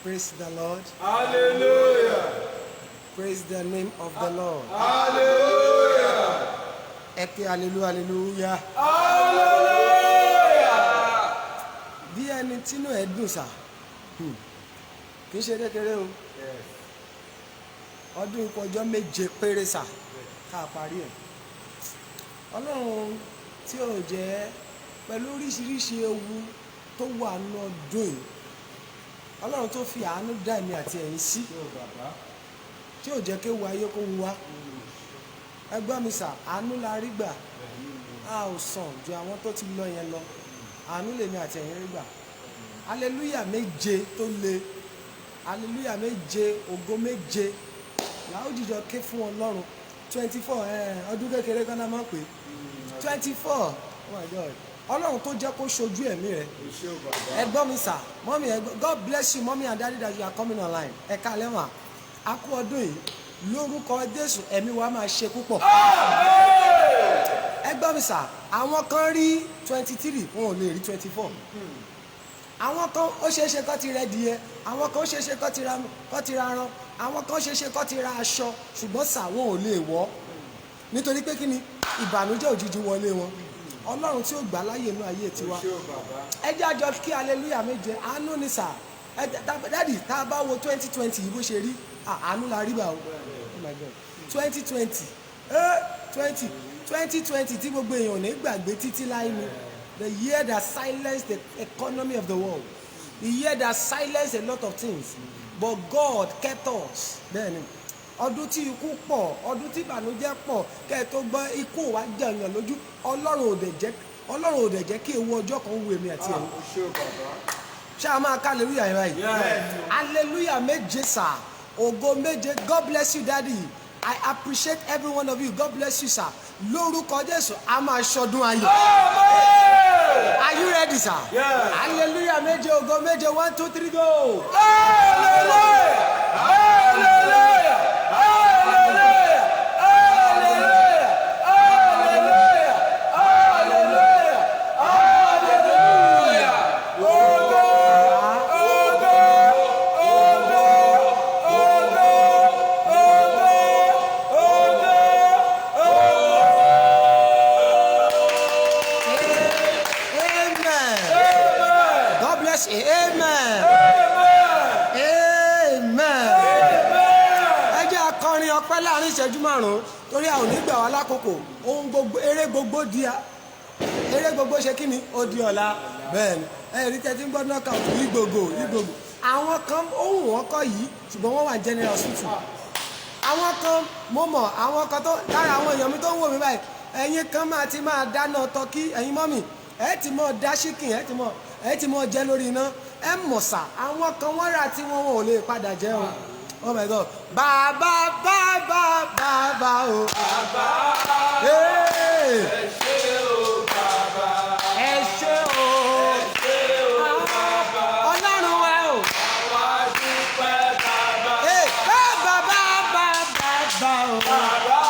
Praise the Lord. Hallelujah. Praise the name of the Lord. Hallelujah. Hallelujah, hallelujah. Hallelujah. Bí ẹni tínú ẹ̀ dùn sà, kì í ṣe kékeré o. Ọdún ikú ọjọ́ 7 péré sà ká parí ẹ̀. Ọlọ́run tí ò jẹ́ pẹ̀lú oríṣiríṣi ewu tó wà nínú ọdún yìí. Ọlọ́run tó fi àánú dá èmi àti ẹ̀yin sí. Tí ò jẹ́ kí ewu ayé kó wu wá. Ẹ gbọ́ mi sà, àánú la rí gbà. A ò sàn ju àwọn tó ti lọ yẹn lọ. Àánú lèmi àti ẹ̀yin rí gbà. Hallelujah 7 tó le. Hallelujah 7, ògo 7. Làó jíjọ ké fún Ọlọ́run. 24 ọdún kékeré kan náà máa ń pè. 24 oh my God. Ọlọ́run tó jẹ́ kó ṣojú ẹ̀mí rẹ̀. Ẹ gbọ́ mi sà, mọ́mí ẹ gbọ́, God bless you mommy and daddy that you are coming online. Ẹ káalẹ́ mà. A kú ọdún yìí. Lórúkọ Jésù ẹ̀mí wa máa ṣe púpọ̀. Ẹ gbọ́ mi sà, àwọn kan rí 23 wọn ò lè rí 24. Àwọn kan ó ṣeéṣe kó ti rẹ díẹ̀, àwọn kan ó ṣeéṣe kó ti ra ran, àwọn kan ó ṣeéṣe kó ti ra aṣọ, ṣùgbọ́n sà wọn ò lè wọ̀. Nítorí pé kí ni ìbànújẹ́ òjijì wọlé wọn. Ọlọ́run tí ó gbà láyé inú ayé tiwa. Ẹ jẹ́ àjọ kí hallelujah 7, àánú ni sà. Dádì tá a bá wo 2020 yìí bó ṣe rí, àánú la rí bá o. Oh my God. 2020 tí gbogbo èèyàn ò ní gbàgbé títí láì ní. The year that silenced the economy of the world. The year that silenced a lot of things. But God kept us. Bẹ́ẹ̀ni, ọdún tí ikú pọ̀, ọdún tí ìbànújẹ́ pọ̀, kẹ́ ẹ tó gbọ́ ikú wa jẹ̀yàn lójú, Ọlọ́run ò dẹ̀ jẹ́ kí ewu ọjọ́ kan wù èmi àti ẹ̀yin. Ṣé a máa ká hallelujah yẹn báyìí? Hallelujah 7 sir. Ògo 7. God bless you daddy. I appreciate every one of you. God bless you sir. Lórúkọ Jésù a máa ṣọdún ayọ̀. Are you ready sir? Yeah. Hallelujah 7, ògo 7, 1 2 3 go. Hallelujah. Hallelujah. Hallelujah. Hallelujah. Hallelujah. Hallelujah. Hallelujah. Ògo. Ògo. Ògo. Ògo. Ògo. Amen. Amen. God bless you. Amen. Amen. Ẹ jẹ́ akọrin ọpẹ́ láàrin ìṣẹ́jú 5 torí a ò ní gbà wá lákòókò. Ohun gbogbo eré gbogbo ṣe kí ni? Ó di ọ̀la. Bẹ́ẹ̀ni. Ẹ̀rí tẹ́tí ń gbọ́ knockout ìgbògbò. Àwọn kan ohun wọn kọ́ yìí ṣùgbọ́n wọ́n wà general hospital. Àwọn kan mo mọ̀, àwọn kan tó lára àwọn èèyàn mi tó ń wò mí báyìí. Ẹ̀yin kan máa dáná tọ́kí, ẹ̀yin mọ́mì. Ẹ ti mọ̀ dá chicken, ẹ ti mọ̀ jẹ lórí iná. Ẹ mọ̀ sà, àwọn kan wọ́n rà tí wọ́n ò lè padà jẹ o. Oh my God. Bàbá o. Bàbá. Hey. Ẹ ṣé o bàbá. Ẹ ṣé o. Ọlọ́run wa o. Àwa dúpẹ́ bàbá. Hey. Bàbá o. Bàbá.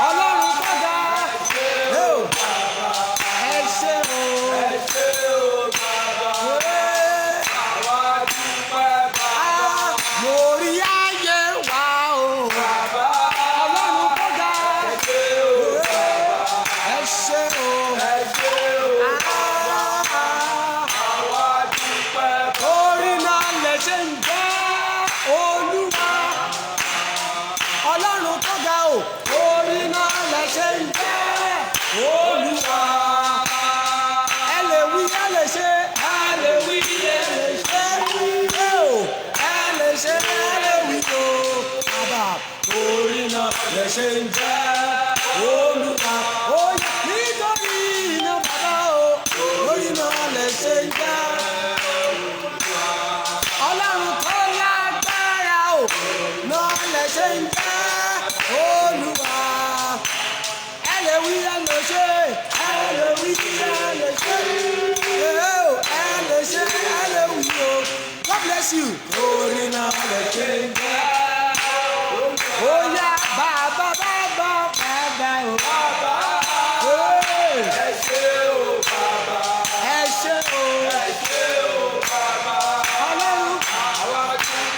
Ọlọ́run gbọ́dọ̀. Hey. Ẹ ṣé o. Ẹ ṣé o bàbá. Hey. Àwa dúpẹ́ bàbá. Lórí ayé wa o. Bàbá. Ọlọ́run gbọ́dọ̀. Ẹ ṣé o bàbá. Ẹ ṣé o. Ẹ ṣé o bàbá. Àwa dúpẹ́ bàbá. Orí náà lè ṣe ń jẹ́ Olúwa. Ọlọ́run tó ga o. Orí náà lè ṣe ń jẹ́ Olúwa. Ẹ lè wí, ẹ lè ṣe. Ẹ lè wí, ẹ lè ṣe. Ẹ lè ṣe, ẹ lè wí o. Bàbá orí náà lè ṣe ń jẹ́ Olúwa. Ó yẹ nítorí iná bàbá o. Orí náà lè ṣe ń jẹ́ Ọlọ́run tó lágbára o. Náà lè ṣe ń jẹ́ Olúwa. Ẹ lè wí, ẹ lè ṣe. Ẹ lè wí, ẹ lè ṣe. Ẹ lè ṣe, ẹ lè wí o. God bless you. Orí náà lè ṣe ń jẹ́ Olúwa. Ó yá bàbá o. Bàbá. Hey. Ẹ ṣé o bàbá. Ẹ ṣé o. Ẹ ṣé o bàbá. Ọlọ́run. Àwa dúpẹ́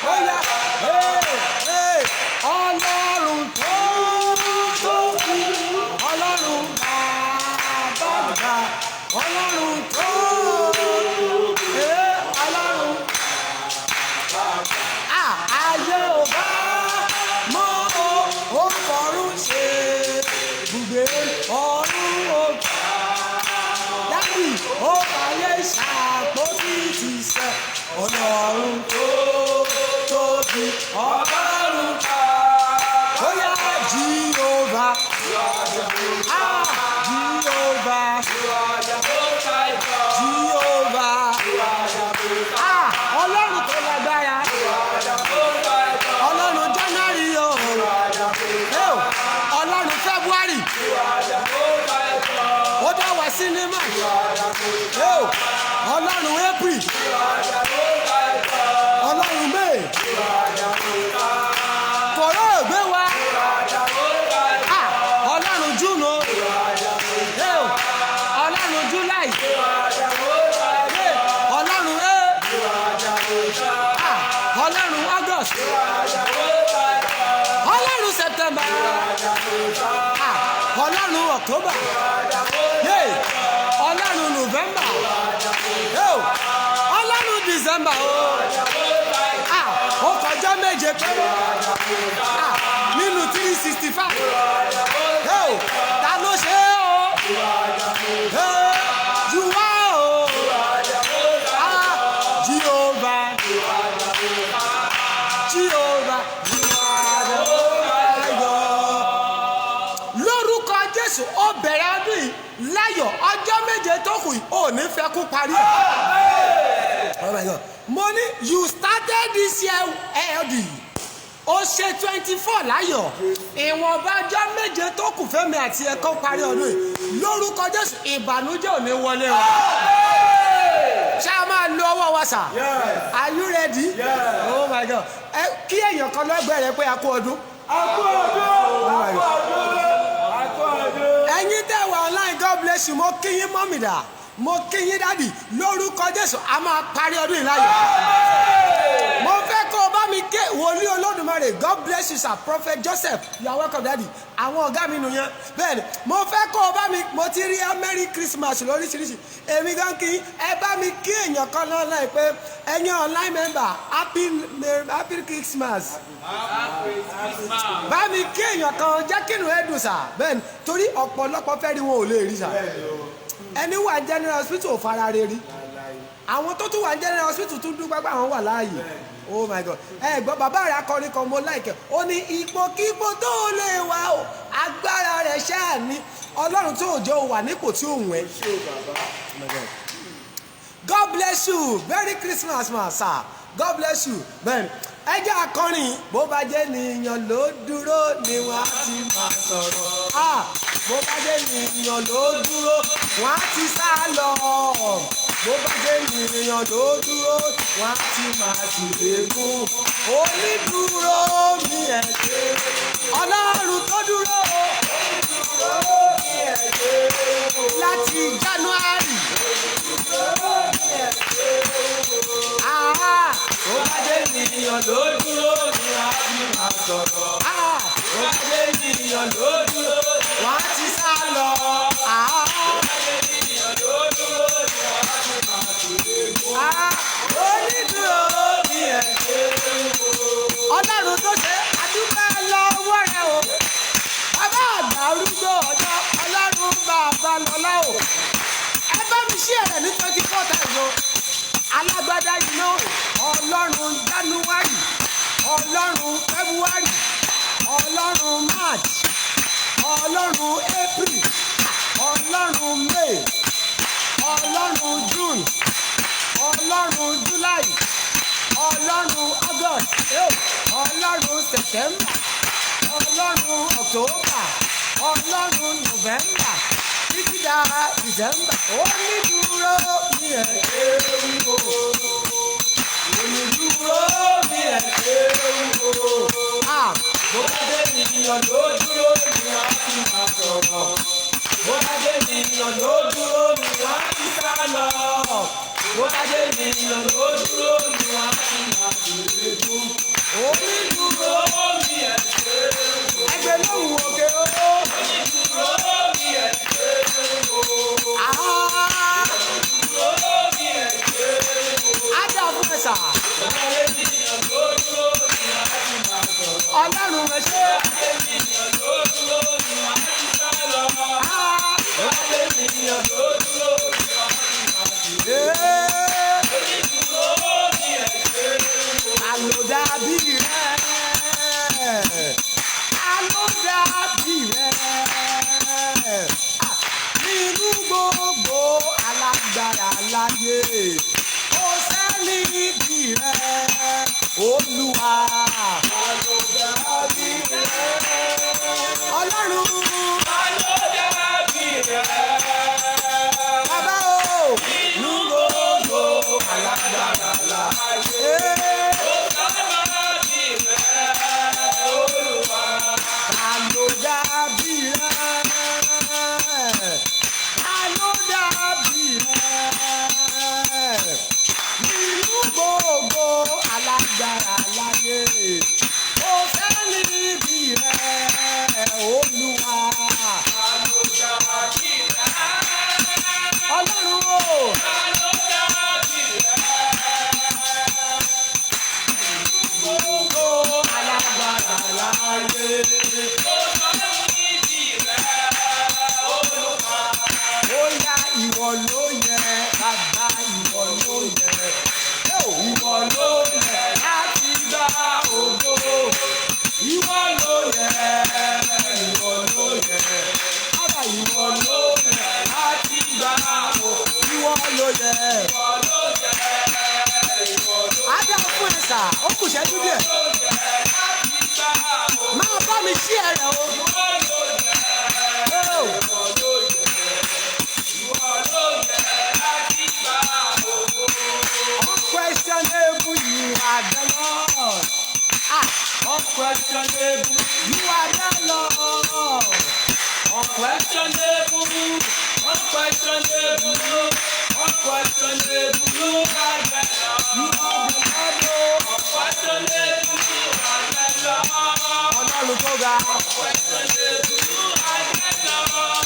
ọ̀run tó tóbi ọlọ́run ká. Bóyá Jèhófà. Jèhófà. Jèhófà. Ọlọ́run tó lágbára. Ọlọ́run January o. Ọlọ́run February. Ó dá wa sí ní March. Ọlọ́run April. Ọlọ́run May. Kòró ògbé wa. Ọlọ́run June o. Ọlọ́run July. Ọlọ́run Ọlọ́run August. Ọlọ́run September. Ọlọ́run October. Ọlọ́run November. Ọlọ́run December ó kọjá méje péré nínú 365. Ta ló ṣe é o? Jùwá o. Jehovah. Jehovah. Lórúkọ Jésù ó bẹ̀rẹ̀ ọdún yìí láyọ̀, ọjọ́ méje tó kù yìí ò ní fẹ́ kú parí ẹ̀. Oh my God. Money, you started this year healthy. Ó ṣe 24 láyọ̀. Ìwọ̀nba ọjọ́ méje tó kù fẹ́mi àti ẹ̀kọ́ parí ọdún yìí. Lórúkọ Jésù ìbànújẹ́ ò ní wọlé o. Ṣé a máa lo ọwọ́ wa sà? Are you ready? Oh my God. Kí èèyàn kan lọ́gbẹ̀ẹ́ rẹ pé a kú ọdún. A kú ọdún. Ẹ̀yin tẹ́ wà online, God bless you. Mo kí yín mọ́mì dà. Mo kí yín dádì. Lórúkọ Jésù a máa parí ọdún yìí láyọ̀. Mo fẹ́ kó o bá mi ké wòlíì Olódùmarè. God bless you sir. Prophet Joseph, you are welcome daddy. Àwọn ọ̀gá mi nù yẹn. Bẹ́ẹ̀ni, mo fẹ́ kó o bá mi, mo ti rí Merry Christmas lóríṣiríṣi. Èmi gan kí ẹ bá mi kí èèyàn kan náà láì pé ẹ̀yin online member happy Christmas. Bá mi kí èèyàn kan jẹ́ kínú ẹ dùn sà. Bẹ́ẹ̀ni, torí ọ̀pọ̀lọpọ̀ fẹ́ rí wọn ò lè rí sà. Ẹni wà General Hospital ò fara rẹ̀ rí. Àwọn tó tún wà General Hospital tún dúpẹ́ pé àwọn wà láàyè. Oh my God. Gbọ́ bàbá rẹ̀ akọrin kan mo láìkẹ́. Ó ní ipòkípò tó lè wà o, agbára rẹ̀ ṣáà ní. Ọlọ́run tó jẹ́ wà nípò tí ó wù ẹ́. God bless you. Merry Christmas ma sir. God bless you. Bẹ́ẹ̀ni, ẹ jẹ́ akọrin. Bó bá jẹ́ nìyàn ló dúró ni wọ́n á ti máa sọ̀rọ̀. Bó bá jẹ́ nìyàn ló dúró, wọ́n á ti sá lọ. Bó bá jẹ́ nìyàn ló dúró, wọ́n á ti máa sì léegun. Onídùúró mi ẹ̀ ṣe. Ọlọ́run tó dúró. Onídùúró mi ẹ̀ ṣe. Láti January. Onídùúró mi ẹ̀ ṣe. Bó bá jẹ́ nìyàn ló dúró, ni wọ́n á ti máa sọ̀rọ̀. Bó bá jẹ́ nìyàn ló dúró, wọ́n á ti sá lọ. Onídùúró mi ẹ̀ ṣe. Ọlọ́run tó ṣe àdúgbò lọ́wọ́ rẹ̀ o. Bàbá àgbà arúgbó ọjọ́ Ọlọ́run bàbá lọ́lá o. Ẹ bá mi ṣí ẹ̀rẹ̀ ní 24 times o. Alágbádá iná Ọlọ́run January, Ọlọ́run February, Ọlọ́run March, Ọlọ́run April, Ọlọ́run May, Ọlọ́run June, Ọlọ́run July, Ọlọ́run August, Ọlọ́run September, Ọlọ́run October, Ọlọ́run November, títí dá December. Onídùúró mi ẹ̀ ṣe wúwo. Onídùúró mi ẹ̀ ṣe wúwo. Bó bá dé nìyàn ló dúró ni wọ́n á ti máa sọ̀rọ̀. Bó bá dé nìyàn ló dúró ni wọ́n á ti sá lọ. Bó bá dé nìyàn ló dúró ni wọ́n á ti máa ṣèlédú. Onídùúró mi ẹ̀ ṣe wúwo. Ẹgbẹ́ lóhùn òkè owó. Onídùúró mi ẹ̀ ṣe wúwo. Onídùúró mi ẹ̀ ṣe wúwo. Ádá fún ẹ̀sà. Bó bá dé nìyàn ló dúró ni wọ́n á ti máa sọ̀rọ̀. Ọlọ́run ẹ ṣé. Bó bá dé nìyàn ló dúró ni wọ́n á ti sá lọ. Bó bá dé nìyàn ló dúró ni wọ́n á ti máa ṣèlédú. Onídùúró mi ẹ̀ láyé kò sẹ́ni bí rẹ̀ Olúwa. Ọlọ́run. Bàbá o. Ní gbogbo alágbára láyé. Ta ló dàbí rẹ̀? Ta ló dàbí rẹ̀? Nínú gbogbo alágbára láyé. Kò sẹ́ni bí rẹ̀ Olúwa. Ọlọ́run o. Gbogbo alágbára láyé. Bóyá ìwọ ló yẹ, bàbá ìwọ ló yẹ. Ìwọ ló yẹ láti gba ògo. Ìwọ ló yẹ, ìwọ ló yẹ. Bàbá ìwọ ló yẹ láti gba ògo. Ìwọ ló yẹ. Adé fún ẹ̀sà, ó kù ṣẹ́jú díẹ̀. Máa bá mi ṣí ẹ̀rẹ̀ o. Unquestionable, you are the Lord. Unquestionable, you are the Lord. Unquestionable, unquestionable, unquestionable, you are the Lord. You are the Lord. Unquestionable, you are the Lord. Ọlọ́run tó ga. Unquestionable, you are the Lord.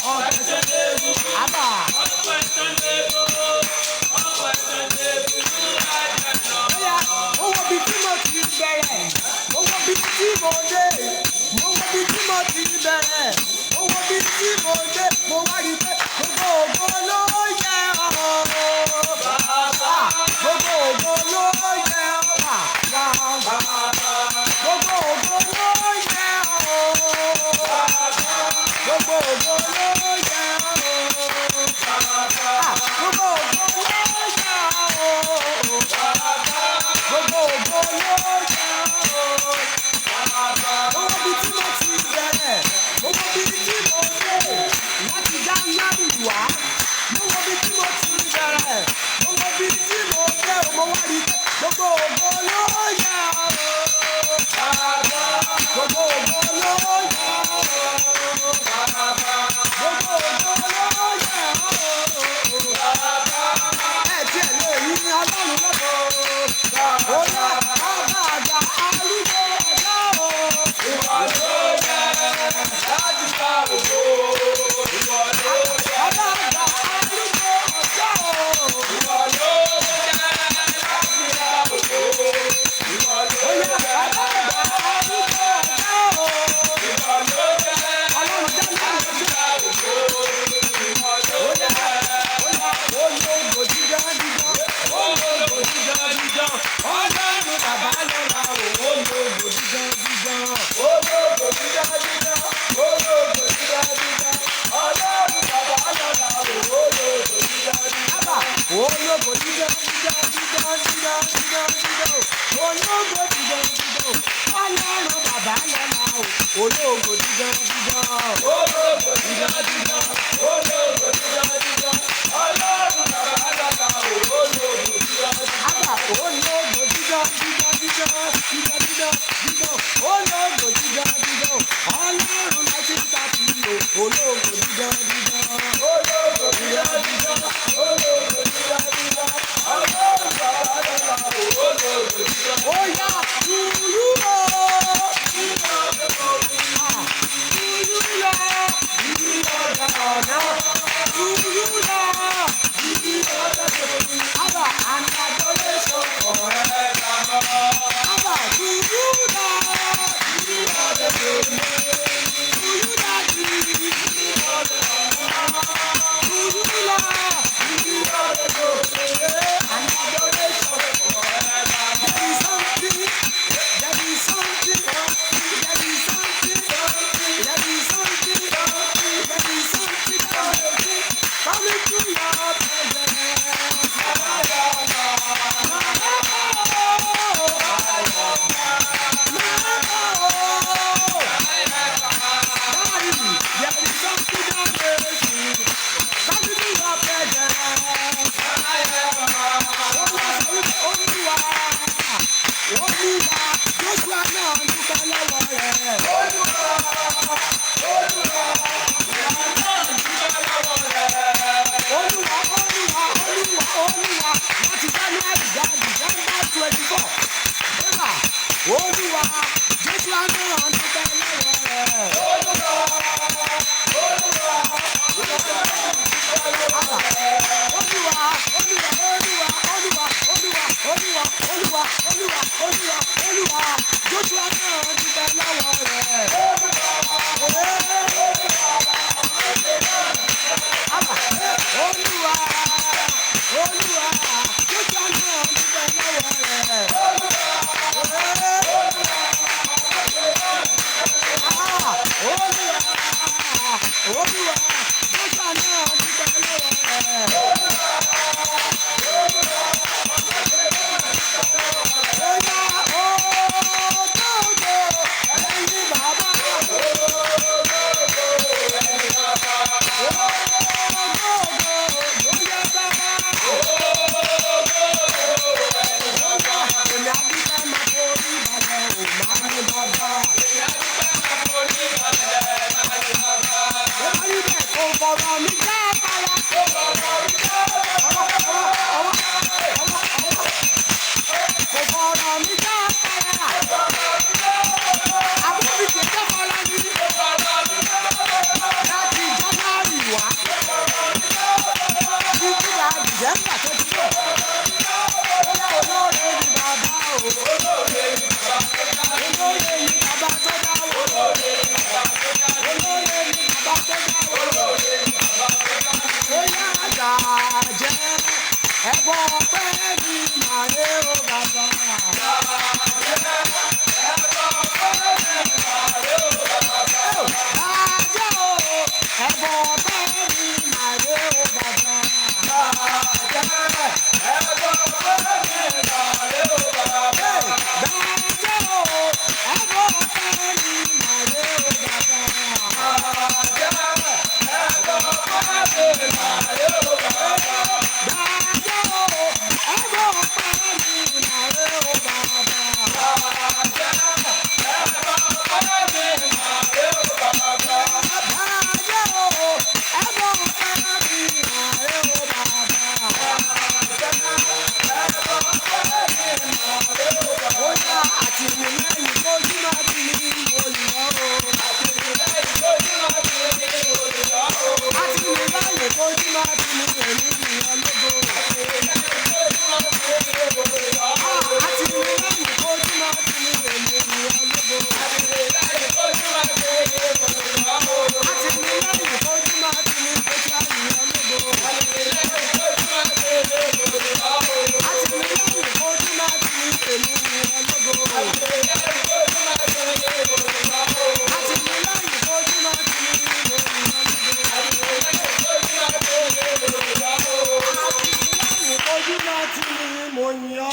Unquestionable, Abba. Unquestionable. Owó bíi tí mo ti bẹ̀rẹ̀, owó bíi tí mo dé, owó bíi tí mo ti bẹ̀rẹ̀, owó bíi tí mo dé, mo wá rí pé gbogbo ògo ló yẹ ọ́. Gbogbo ògo ló yẹ ọ́ wà. Gbogbo ògo ló yẹ ọ́. Gbogbo ògo ló yẹ ọ́. Gbogbo ògo ló yẹ ọ́. Gbogbo ògo ló yẹ ọ́. Owó bíi tí mo ti bẹ̀rẹ̀, owó bíi tí mo dé, láti January wá. Owó bíi tí mo ti bẹ̀rẹ̀, owó bíi tí mo dé, mo wá rí pé gbogbo ògo ló yẹ ọ́. Gbogbo ògo ló yẹ ọ́. Gbogbo ògo ló yẹ ọ́. Ẹ tiẹ̀ lè yí ní Ọlọ́run lọ́dọ̀. Ó yẹ ọba àgbà arúgbó ọjọ́ o. Ìwọ ló yẹ láti gba ògo. Ìwọ ló yẹ ọba àgbà arúgbó ọjọ́ o. Ìwọ ló yẹ láti gba ògo. Ìwọ ló yẹ ọba àgbà arúgbó ọjọ́ o. Ìwọ ló yẹ Ọlọ́run dáná láti gba ògo. Ìwọ ló yẹ ológo dídán dídán. Ológo dídán dídán. Ọlọ́run bàbá lọ́la o. Ológo dídán dídán. Ológo dídán dídán. Ológo dídán dídán. Ọlọ́run bàbá lọ́la o. Ológo dídán dídán. Ológo dídán dídán dídán dídán dídán dídán. Ológo dídán dídán. Ọlọ́run bàbá lọ́la o. Ológo dídán dídán. Ológo dídán dídán. Ológo dídán dídán. Ọlọ́run bàbá lọ́la o. Ológo dídán dídán. Ológo dídán dídán dídán dídán dídán dídán. Ológo dídán dídán. Ọlọ́run láti tàbí o. Ológo dídán dídán. Ológo dídán dídán. Ológo dídán dídán. Ọlọ́run bàbá lọ́la o. Ológo dídán. Ó yá dúró o.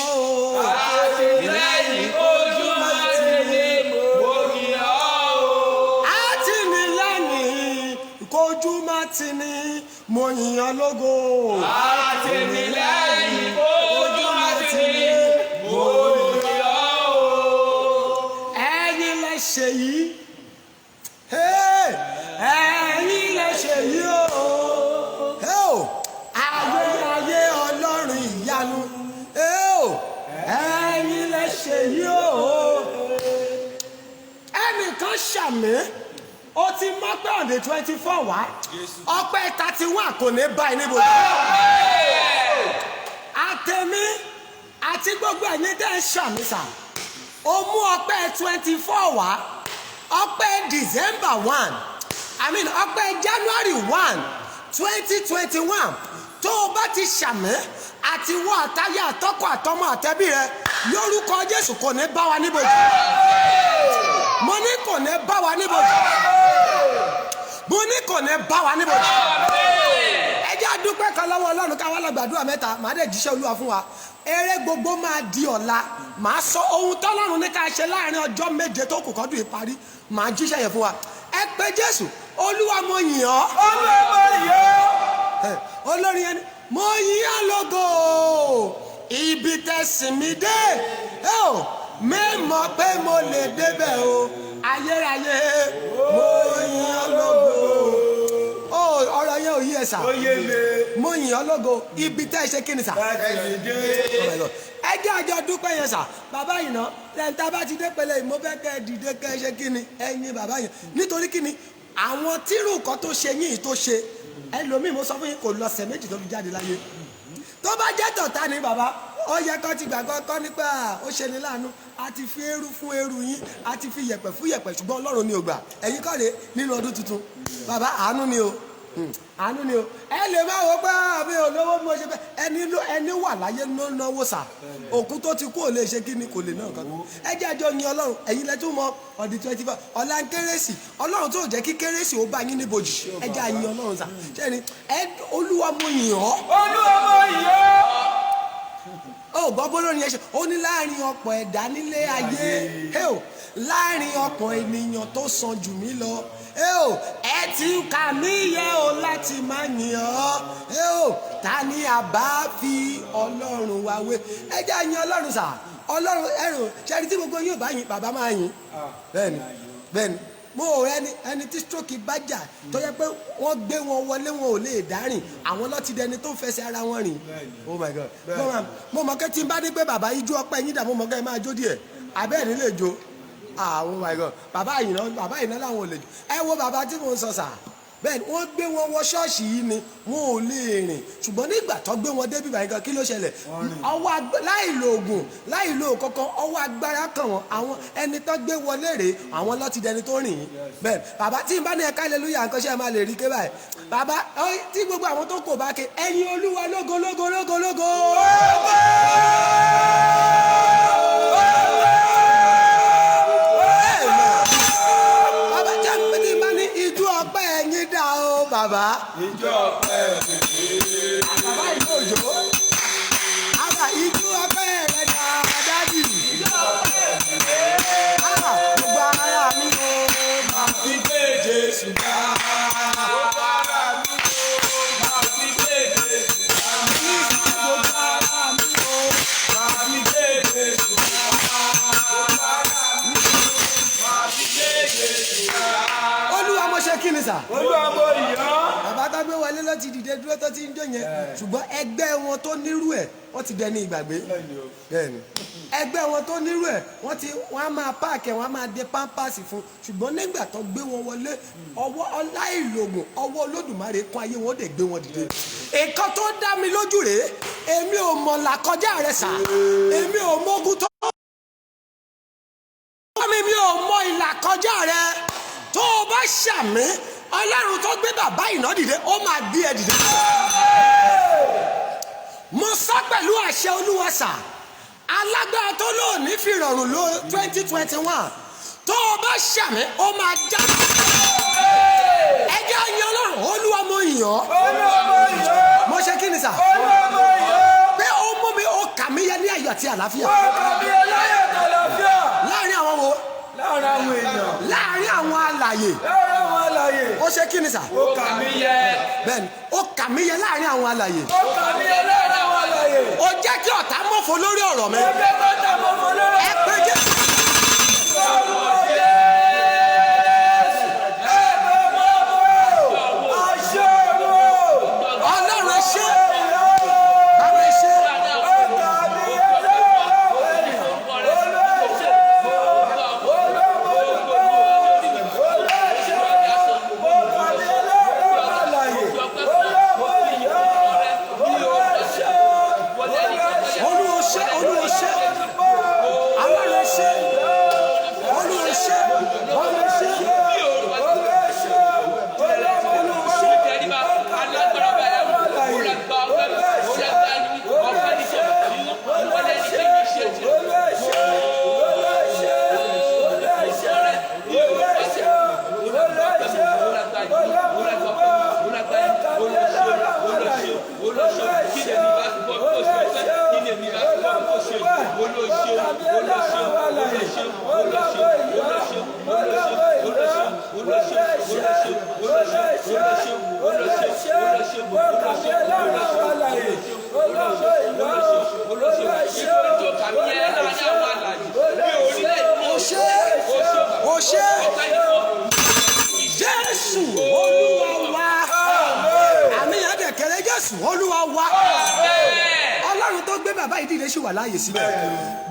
o. Àtìlẹ́yìn ojú máa tẹ̀lé mo yìn ọ́ o. Àtìlẹ́yìn kojú máa tì ní mo yìn ọ́ lógo. Àtìlẹ́yìn ojú máa tẹ̀lé mo yìn ọ́ o. Ẹ̀yin lẹ ṣe yìí. Ẹ̀yin lẹ ṣe yìí o. Ayé Ọlọ́run ìyanu. Ẹ̀yin lẹ ṣe yìí o. Ẹnìkan ṣàmì ó ti mọ́pẹ́ on the 24 wá ọpẹ́ 31 kò ní báyìí níbo. Àtẹ̀mí àti gbogbo ẹ̀yin tẹ́ ń ṣàmì sà ó mú ọpẹ́ 24 wá ọpẹ́ December 1 ọpẹ́ January 1 2021 tó o bá ti ṣàmì àti wọ àtayé àtọkọ àtọmọ àtẹbí rẹ lórúkọ Jésù kò ní bá wa níbojì. Mo ní kò ní bá wa níbojì. Mo ní kò ní bá wa níbojì. Ẹ jẹ́ a dúpẹ́ kan lọ́wọ́ Ọlọ́run ká wá lọ gbàdúrà mẹ́ta màá dẹ̀ jíṣẹ́ Olúwa fún wa. Eré gbogbo máa di ọ̀la màá sọ ohun tọ́lọ́run ní ká ṣe láàrin ọjọ́ méje tó kù kọ́dún ìparí màá jíṣẹ́ yẹn fún wa. Ẹ pé Jésù Olúwa mo yìn ọ́. Olúwa mo yìn ọ́. Olórin ẹni mo yìn ọ́ lógo ibi tẹ̀sìn mi dé mẹ́mọ̀ pé mo lè débẹ̀ o ayérayé mo yìn ọ́ lógo. Ọ̀rọ̀ yẹn ò yí ẹ sà. Mo yìn ọ́ lógo ibi tẹ́ ẹ ṣe kí ni sà. Ẹ jẹ́ àjọ dúpẹ́ yẹn sà. Bàbá yìí ná lẹ́ńtà bá ti dé pẹ̀lẹ́ yìí mo fẹ́ kẹ́ ẹ dìde kẹ́ ẹ ṣe kí ni ẹ̀yin bàbá yẹn nítorí kí ni àwọn tírù kan tó ṣe yín tó ṣe ẹlòmíì mo sọ fún yín kò lọ́sẹ̀ méjì tó fi jáde láyé. Tó bá jẹ́ tọ̀tá ni bàbá ó yẹ kó ti gbàgbọ́ kọ́ nípa ó ṣe ni láàánú a ti fi eérú fún eérú yín a ti fi yẹ̀pẹ̀ fún yẹ̀pẹ̀ ṣùgbọ́n Ọlọ́run ni ò gbà ẹ̀yin kọ́ rè nínú ọdún tuntun bàbá àánú ni o àánú ni o ẹ lè má wo pé àbí olówó bí mo ṣe fẹ́ ẹni wà láyé ló náwó sà òkú tó ti kú ò lè ṣe kí ni kò lè náà kan ẹ jẹ́ àjọ yin Ọlọ́run ẹ̀yin lẹ́tún mọ ọdún 25 ọ̀la ń kérésì Ọlọ́run tó jẹ́ kí kérésì ó bá yín níbojì ẹ jẹ́ àyin Ọlọ́run sà ṣẹ́ni Olúwa mo yìn ọ́. Olúwa mo yìn ọ́. Ó gbọ́ bólórin yẹn ṣe ó ní láàrin ọ̀pọ̀ ẹ̀dá nílé ayé láàrin ọ̀pọ̀ ènìyàn tó sàn jù mí lọ ẹ ti kà mí yẹ o láti máa yìn ọ́ ta ni àbá fi Ọlọ́run wá wé ẹ jẹ́ àyìn Ọlọ́run sà Ọlọ́run ẹ̀rùn ṣẹ́ni tí gbogbo yóò bá yìn bàbá máa yìn bẹ́ẹ̀ni mo ò ẹni tí stroke bá jà tó yẹ pé wọ́n gbé wọn wọlé wọn ò lè dárìn àwọn lọ́ti dẹni tó ń fẹsẹ̀ ara wọn rìn oh my God mo mọ̀ kẹ́ tí n bá dé pé bàbá ijó ọpẹ́ yín dà mo mọ̀ kẹ́ ẹ máa jó díẹ̀ abẹ́ẹ̀ nílé jó oh my God bàbá ìná làwọn ò lè jó ẹ wo bàbá tí mo ń sọ sà bẹ́ẹ̀ni wọ́n gbé wọn wọ ṣọ́ọ̀ṣì yìí ni wọn ò lè rìn ṣùgbọ́n nígbà tó gbé wọn débi báyìí kan kí ló ṣẹlẹ̀ láì lo oògùn láì lo kankan ọwọ́ agbára kan wọn àwọn ẹni tó gbé wọlé rèé àwọn lọ́ọ́ ti dẹni tó rìn yín bẹ́ẹ̀ bàbá tí n bá ní ẹ̀ka hallelujah nǹkan ṣe é máa lè rí ké báyìí bàbá tí gbogbo àwọn tó kò bá ké ẹ̀yin Olúwa lógo lógo lógo lógo. Bàbá. Ìjọ ọpẹ́ rẹ̀. Bàbá ìlú òjò. Àbá ìjú ọpẹ́ rẹ̀ dáadáa. Ìjọ ọpẹ́ rẹ̀. Gbogbo ara mi o. Màá fi gbé Jésù ga. Gbogbo ara mi o. Màá fi gbé Jésù ga. Gbogbo ara mi o. Màá fi gbé Jésù ga. Gbogbo ara mi o. Màá fi gbé Jésù ga. Olúwa mo ṣe kí ni sà? Olúwa mo yìn ọ́. Bàbá tó gbé wọlé ló ti dìde dúró tó ti ń jó yẹn ṣùgbọ́n ẹgbẹ́ wọn tó nírú ẹ̀ wọ́n ti dẹni ìgbàgbé bẹ́ẹ̀ni ẹgbẹ́ wọn tó nírú ẹ̀ wọ́n á máa páàkì wọ́n á máa dé pampasì fún ṣùgbọ́n nígbà tó gbé wọn wọlé ọwọ́ ọláìlògùn ọwọ́ Olódùmarè kún ayé wọn ó dẹ̀ gbé wọn dìde. nǹkan tó dá mi lójú rèé èmi ò mọ̀ làkọjá rẹ̀ sà èmi ò mọ̀gùn tó mi ò mọ̀ ìlàkọjá rẹ̀ tó o bá ṣàmì Ọlọ́run tó gbé bàbá ìná dìde ó máa gbé ẹ dìde. Mo sọ pẹ̀lú àṣẹ Olúwa sà alágbára tó lóòní fi rọrùn ló 2021 tó o bá ṣàmì ó máa já. Ẹ jẹ́ àyìn Ọlọ́run Olúwa mo yìn ọ́. Olúwa mo yìn ọ́. Mo ṣe kí ni sà? Olúwa mo yìn ọ́. Pé ó mú mi ó kà mí yẹ ní ayọ̀ àti àlàáfíà. Ó kà mí yẹ láyọ̀ àti àlàáfíà. Láàárín àwọn wo? Láàárín àwọn èèyàn. Láàárín àwọn alààyè. Láàárín àwọn alààyè. Ó ṣe kí ni sà? Ó kà mí yẹ. Bẹ́ẹ̀ni, ó kà mí yẹ láàárín àwọn alààyè. Ó kà mí yẹ láàárín àwọn alààyè. Ó jẹ́ kí ọ̀tá mọ̀fọ́ lórí ọ̀rọ̀ mi. Ó jẹ́ kí ọ̀tá mọ̀fọ́ lórí ọ̀rọ̀ mi. Ẹ pé Jésù. Olúwa wa. Ọlọ́run tó gbé bàbá ìdílé ṣì wà láàyè síbẹ̀.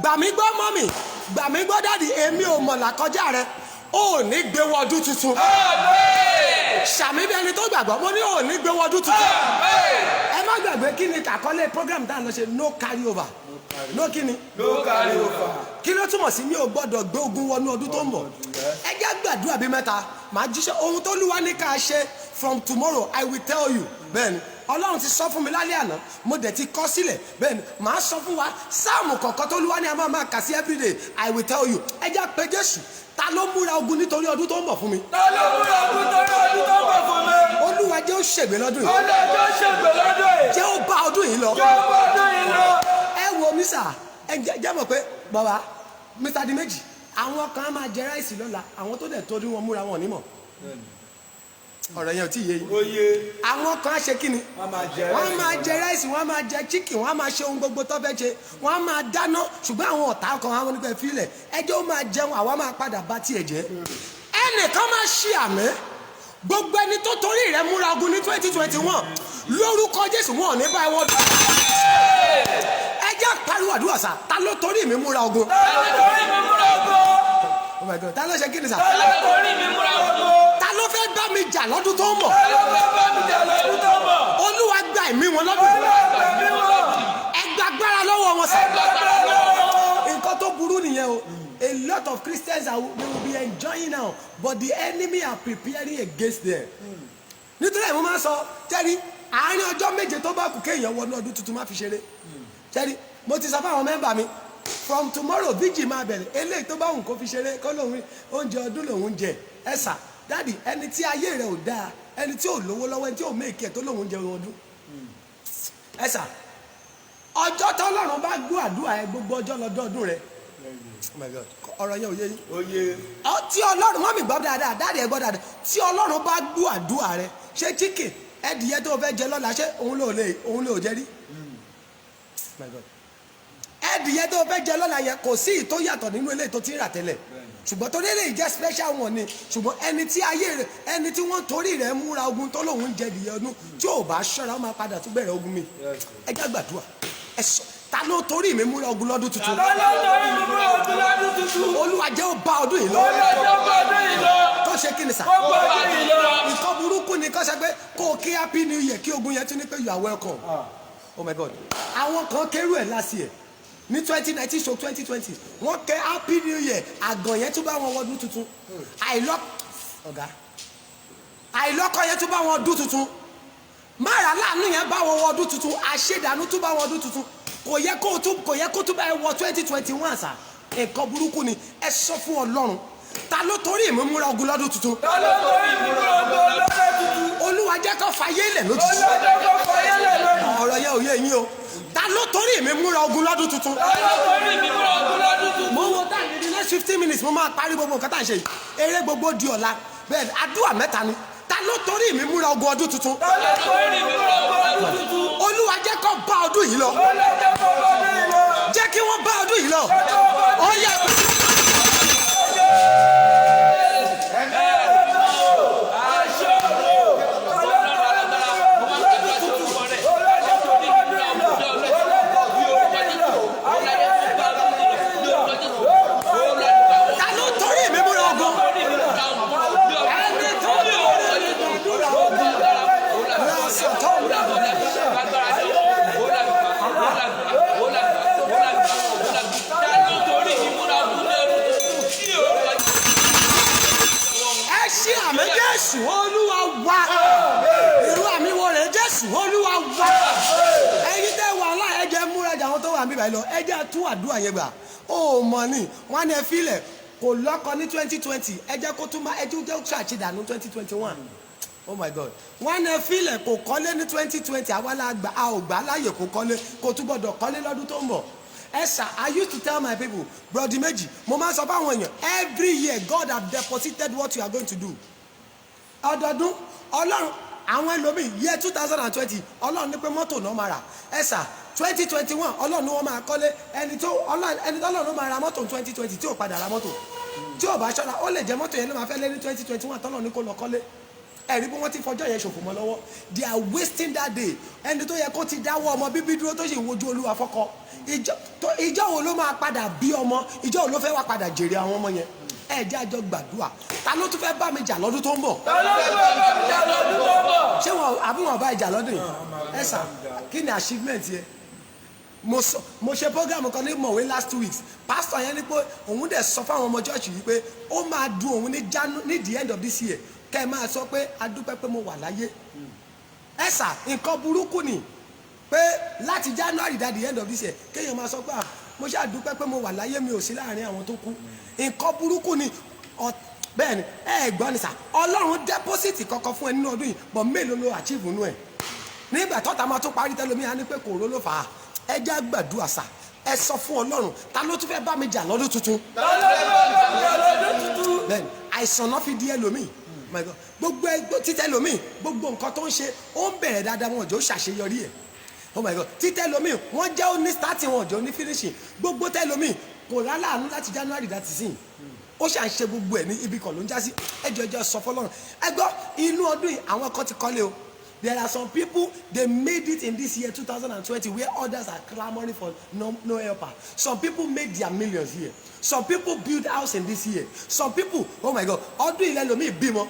Gbà mí gbọ́ mọ́mì, gbà mí gbọ́ dádì, èmi ò mọ̀ làkọjá rẹ, ò ní gbé wọ ọdún tuntun. Ṣàmì bí ẹni tó gbàgbọ́, mo ní ò ní gbé wọ ọdún tuntun. Ẹ má gbàgbé kí ni kàkọ́lé program tá à ń lọ ṣe no carry over. No kí ni? No carry over. Kí ló túmọ̀ sí mi ò gbọ́dọ̀ gbé ogun wọnú ọdún tó ń bọ̀? Ẹ jẹ́ gbàdúrà bí mẹ́ta, màá jíṣẹ́ ohun tó Olúwa ní ká ṣe from tomorrow I will tell you. Bẹ́ẹ̀ni, Ọlọ́run ti sọ fún mi lálẹ́ àná, mo dẹ̀ ti kọ sílẹ̀. Bẹ́ẹ̀ni, màá sọ fún wa sáàmù kọ̀ọ̀kan tó Olúwa ní a máa kà sí everyday I will tell you. Ẹ jẹ́ pé Jésù, ta ló múra ogun nítorí ọdún tó ń bọ̀ fún mi? Ta ló múra ogun nítorí ọdún tó ń bọ̀ fún mi? Olúwa jẹ́ ó ṣègbè lọ́dún yìí. Olúwa jẹ́ ó ṣègbè lọ́dún yìí. Jẹ́ ó bá ọdún yìí lọ. Jẹ́ ó bá ọdún yìí lọ. Ẹ wo mi sà, ẹ jẹ́ mọ̀ pé bàbá Mr. Dimeji, àwọn kan á máa jẹ ráìsì lọ́la, àwọn tó dẹ̀ torí wọn múra wọn nímọ̀. Ọ̀rọ̀ yẹn ò tí ì yé yín. Oye. Àwọn kan á ṣe kí ni? Wọ́n máa jẹ ráìsì, wọ́n á máa jẹ chicken, wọ́n á máa ṣe ohun gbogbo tó fẹ́ ṣe, wọ́n á máa dáná, ṣùgbọ́n àwọn ọ̀tá kan àwọn onígbẹ́ fílẹ̀ ẹjọ́ ó máa jẹun, àwa máa padà bá tiẹ̀ jẹ́. Ẹnìkan máa ṣí àmì, gbogbo ẹni tó torí rẹ̀ múra ogun ní 2021 lórúkọ Jésù wọn ò ní bá ẹ wọ́n dùn. Ẹ jẹ́ pariwo àdúrà sá, ta ló torí mi múra ogun? Ta ló torí mi múra ogun? Oh my God, ta ló ṣe kí ni sá? Ta ló torí mi múra ogun? Ta ló fẹ́ bá mi jà lọ́dún tó ń bọ̀? Ta ló fẹ́ bá mi jà lọ́dún tó ń bọ̀? Olúwa gba ẹ̀mí wọn lọ́dún. Olúwa gba ẹ̀mí wọn. Ẹ gba agbára lọ́wọ́ wọn sá. Ẹ gba agbára lọ́wọ́ wọn. Nǹkan tó burú nìyẹn o. A lot of Christians they will be enjoying now, but the enemy are preparing against them. Nítorí ẹ̀ mo máa ń sọ tẹ́rí àárín ọjọ́ méje tó bá kù kéèyàn wọnú ọdún tuntun má fi ṣeré. Tẹ́rí mo ti sọ fún àwọn mẹ́mbà mi from tomorrow vigil máa bẹ̀rẹ̀ eléyìí tó bá wù kó fi ṣeré kó lóun oúnjẹ ọdún lòun jẹ ẹ sà dáàdì ẹni tí ayé rẹ̀ ò dáa ẹni tí ò lówó lọ́wọ́ ẹni tí ò méèkì ẹ̀ tó lòun jẹ ọdún ẹ sà ọjọ́ tọ́lọ́run bá gbọ́ àdúrà ẹ gbogbo ọjọ́ lọ́dọọdún rẹ̀ ọ̀rọ̀ yẹn ò yé yín. Oye. Tí Ọlọ́run wọ́n mi gbọ́ dáadáa dáàdì ẹ gbọ́ dáadáa tí Ọlọ́run bá gbọ́ àdúrà rẹ̀ ṣé chicken ẹdìyẹ tó fẹ́ jẹ lọ́la ṣé òun ló jẹ rí. Ẹdìyẹ tó fẹ́ jẹ lọ́la yẹn kò sí ìtó yàtọ̀ nínú eléyìí tó ti ń rà tẹ́lẹ̀ ṣùgbọ́n torí eléyìí jẹ́ special one ni ṣùgbọ́n ẹni tí ayé rẹ̀ ẹni tí wọ́n torí rẹ̀ múra ogun tó lòun jẹ ìdìyẹ ọdún tí ò bá ṣọ́ra ó máa padà tún bẹ̀rẹ̀ ogun mi ẹ jẹ́ gbàdúrà ẹ sọ ta ló torí mi múra ogun lọ́dún tuntun. Ta ló torí mi múra ogun lọ́dún tuntun. Olúwa jẹ́ ó bá ọdún yìí lọ. Olúwa jẹ́ ó bá ọdún yìí lọ. Tó ṣe kí ni sà. Ó bá ọdún yìí lọ. Nǹkan burúkú ni kó ṣe pé kó o kí happy new year kí ogun yẹn tún ní pé you are welcome. Oh my God. Àwọn kan kérú ẹ̀ last year ní 2019 so 2020 wọ́n kẹ́ happy new year àgàn yẹn tún bá wọn wọdún tuntun. Àìlọ́kọ yẹn tún bá wọn ọdún tuntun. Mára láàánú yẹn bá wọn wọdún tuntun. Àṣedànù tún bá wọn ọdún tuntun. Kò yẹ kó tún bá ẹ wọ 2021 sà. Nǹkan burúkú ni ẹ sọ fún Ọlọ́run. Ta ló torí ìmúmúra ogun lọ́dún tuntun? Ta ló torí ìmúra ogun lọ́dún tuntun? Olúwa jẹ́ kó fayé lẹ̀ lójijì. Olúwa jẹ́ kó fayé lẹ̀ lójijì. Ọ̀rọ̀ yẹn ò yé yín o. ta ló torí mi múra ogun lọ́dún tuntun. mo wo dáàbì ní next 15 minutes mo máa parí gbogbo nǹkan tá à ń ṣe yìí eré gbogbo di ọ̀la bẹ́ẹ̀ àdúrà mẹ́ta ni ta ló torí mi múra ogun ọdún tuntun. olúwa jẹ́ kó bá ọdún yìí lọ jẹ́ kí wọ́n bá ọdún yìí lọ ó yẹ. Jésù Olúwa wá irú àmì wo rẹ̀ Jésù Olúwa wá ẹ̀yin tẹ́ wà láì ẹ jẹ́ múra jà wọn tó wà níbàyí lọ ẹ jẹ́ tún àdúrà yẹn gbà ó mọ̀ ní wọn ní ẹ filẹ̀ kò lọ́kọ ní 2020 ẹ jẹ́ kó tún máa ẹ jẹ́ ṣàṣìdànù 2021 oh my God wọn ní ẹ filẹ̀ kò kọ́lé ní 2020 àwa la gbà a ò gbà láàyè kó kọ́lé kó tún gbọ́dọ̀ kọ́lé lọ́dún tó ń bọ̀. Sir, I used to tell my people, Brother Meji, mo máa sọ fáwọn èèyàn every year God have deposited what you are going to do. Ọdọọdún Ọlọ́run àwọn ẹlòmíì year 2020 Ọlọ́run ní pé mọ́tò náà máa rà Sir 2021 Ọlọ́run ní wọ́n máa kọ́lé ẹni tó Ọlọ́run ló máa ra mọ́tò 2020 tí ò padà ra mọ́tò tí ò bá ṣọ́ra ó lè jẹ́ mọ́tò yẹn ló máa fẹ́ lé ní 2021 tọ́lọ́run ní kó lọ kọ́lé ẹ̀rí bí wọ́n ti fọjọ́ yẹn ṣòfò mọ́ lọ́wọ́ they are wasting that day ẹni tó yẹ kó ti dáwọ́ ọmọ bíbí dúró tó sì ń wojú Olúwa fọ́kọ ìjọ wo ló máa padà bí ọmọ ìjọ wo ló fẹ́ wá padà jèrè àwọn ọmọ yẹn ẹ jẹ́ àjọ gbàdúrà ta ló tún fẹ́ bá mi jà lọ́dún tó ń bọ̀. ṣé wọn àbí wọn bá ìjà lọ́dún yìí Sir kí ni achievement yẹ mo ṣe program kan ní mọ̀wé last 2 weeks pastor yẹn ní pé òun dẹ̀ sọ fáwọn ọmọ church yìí pé ó máa dùn òun ní the end of this year kẹ́ ẹ máa sọ pé adúpẹ́ pé mo wà láyé Sir nǹkan burúkú ni pé láti January dá the end of this year kéèyàn máa sọ pé mo ṣe àdúpẹ́ pé mo wà láyé mi ò sí láàrin àwọn tó kú nǹkan burúkú ni bẹ́ẹ̀ ni gbọ́ ni sà Ọlọ́run deposit kankan fún ẹ nínú ọdún yìí bọ̀ mélòó ló achieve nínú ẹ̀ nígbà tọ́ta máa tún parí tẹ́lómi á ní pé kòró ló fà á ẹ já gbàdúrà sà ẹ sọ fún Ọlọ́run ta ló tún fẹ́ bá mi jà lọ́dún tuntun bẹ́ẹ̀ ni àìsàn náà fi di ẹlòmíì my God gbogbo títẹ lomi gbogbo nǹkan tó ń ṣe ó ń bẹ̀rẹ̀ dáadáa wọn ò jọ ṣàṣeyọrí ẹ̀ oh my God títẹ lomi wọ́n jẹ́ ó ní starting wọn ò jọ ní finishing gbogbo tẹ lomi kò láláàánú láti January láti sìn ó ṣà ń ṣe gbogbo ẹ̀ ní ibi kan ló ń já sí ẹjọ́ sọ fọlọ́run ẹ gbọ́ inú ọdún yìí àwọn kan ti kọ́lé o there are some people they made it in this year 2020 where others are clamoring for no helper some people made their millions here some people build house in this year some people oh my God ọdún ilẹ̀ lomi bímọ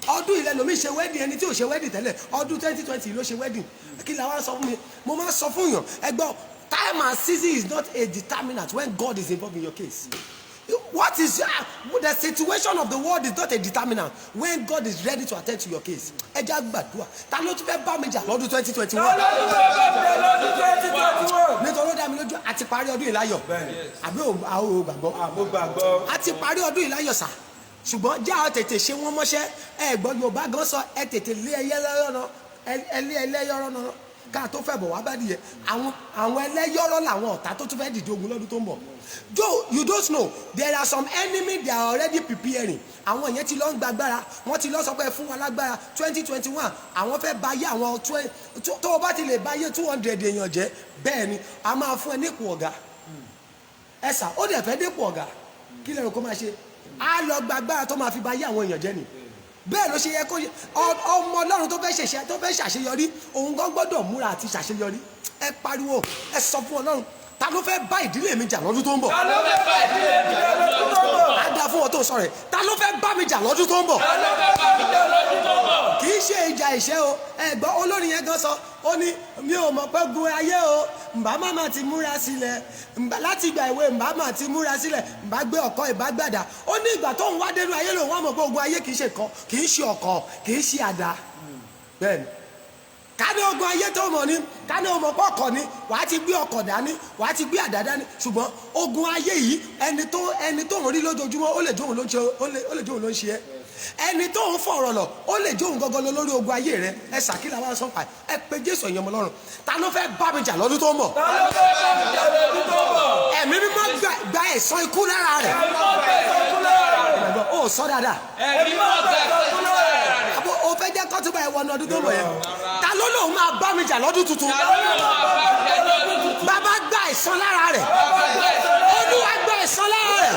ọdún ilẹ̀ lomi ṣe wedding ẹni tí ò ṣe wedding tẹ́lẹ̀ ọdún 2020 ló ṣe wedding kí la wá sọ fún mi mo máa sọ fún yàn ẹ gbọ́ time and season is not a determinant when God is involved in your case. What is the situation of the world is not a determinant when God is ready to attend to your case. Ẹ jẹ́ gbàdúrà ta ló tún fẹ́ bá mi jà lọ́dún 2021. nítorí ó dá mi lójú àti parí ọdún ìláyọ̀ àbí àwọn gbàgbọ́ àti parí ọdún ìláyọ̀ sà ṣùgbọ́n já ọ tètè ṣe wọ́n mọ́ṣẹ́ ẹ gbọ́ Yorùbá gan sọ ẹ tètè lé ẹlẹ́yọ̀rọ̀ náà ká tó fẹ́ bọ̀ wá bá dìyẹ àwọn ẹlẹ́yọ̀rọ̀ làwọn ọ̀tá tó tún fẹ́ dìde ogun lọ́dún tó ń bọ̀. Though you don't know there are some enemy they are already preparing àwọn yẹn ti lọ ń gbàgbára wọ́n ti lọ sọ pé fún wa lágbára 2021 àwọn fẹ́ báyé àwọn tó o bá ti lè báyé 200 èèyàn jẹ́ bẹ́ẹ̀ ni a máa fún ẹ nípò ọ̀gá ẹ̀sà ó dẹ̀ fẹ́ dépò ọ̀gá kí lẹ́rù kó máa ṣe á lọ gbàgbára tó máa fi báyé àwọn èèyàn jẹ́ ni bẹ́ẹ̀ ló ṣe yẹ kó ọmọ Ọlọ́run tó fẹ́ ṣàṣeyọrí òun gan gbọ́dọ̀ múra àti ṣàṣeyọrí ẹ pariwo ẹ sọ fún Ọlọ́run ta ló fẹ́ bá ìdílé mi jà lọ́dún tó ń bọ̀. ta ló fẹ́ bá ìdílé mi jà lọ́dún tó ń bọ̀. á dá fún ọ tó sọ rẹ̀ ta ló fẹ́ bá mi jà lọ́dún tó ń bọ̀. ta ló fẹ́ bá mi jà lọ́dún tó ń bọ̀. kì í ṣe ìjà ìṣẹ́ o ẹ̀gbọ́n olórin yẹn gan sọ ó ní mi ò mọ̀ pé gun ayé o mbà má ti múra sílẹ̀ láti ìgbà ìwé mbà má ti múra sílẹ̀ mbà gbé ọkọ ìbá gbàdá ó ní ìgbà tó ń wá dénú ayé lòun wá mọ̀ pé ogun ayé kì í ṣe ọkọ kì í ṣe àdá bẹ́ẹ̀ni kání ogun ayé tó mọ̀ ní kání o mọ̀ pé ọkọ̀ ni wàá ti gbé ọkọ̀ dání wàá ti gbé àdá dání ṣùgbọ́n ogun ayé yìí ẹni tó ń rí lójoojúmọ́ ó lè jóun ló ń ṣe ẹ́ ẹni tó ń fọ̀rọ̀ lọ ó lè jó òun gangan lọ lórí ogun ayé rẹ ẹ ṣàkílà wá sọ́pà ẹ pé Jésù ẹ̀yin ọmọ Ọlọ́run ta ló fẹ́ bá mi jà lọ́dún tó ń bọ̀ ẹ̀mí mímọ́ gba ẹ̀san ikú lára rẹ̀ ó sọ dáadáa o fẹ́ jẹ́ kọ́tùbà ẹ̀wọ̀n ọdún tó ń bọ̀ yẹn ta ló lóun máa bá mi jà lọ́dún tuntun bàbá gba ẹ̀san lára rẹ̀ Olúwa gba ẹ̀san lára rẹ̀.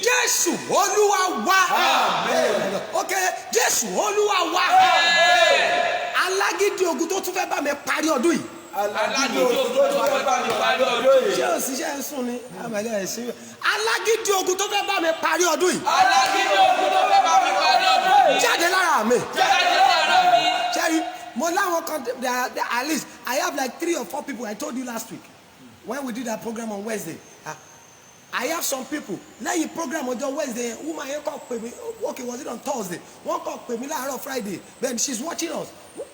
Jésù Olúwa wá. Ok, Jésù Olúwa wá. Alágídí ogun tó tún fẹ́ bá mi parí ọdún yìí. Alágídí ogun tó tún fẹ́ bá mi parí ọdún yìí. Ṣé o sì ṣe ń sùn ni? Alágídí ogun tó fẹ́ bá mi parí ọdún yìí. Alágídí ogun tó fẹ́ bá mi parí ọdún yìí. Jáde lára mi. Jáde lára mi. Jerry, mo láwọn kan at least I have like 3 or 4 people I told you last week when we did that program on Wednesday. I have some people lẹ́yìn program ọjọ́ Wednesday woman yẹn kọ́ pè mí okay was it on Thursday wọ́n kọ́ pè mí láàárọ̀ Friday then she's watching us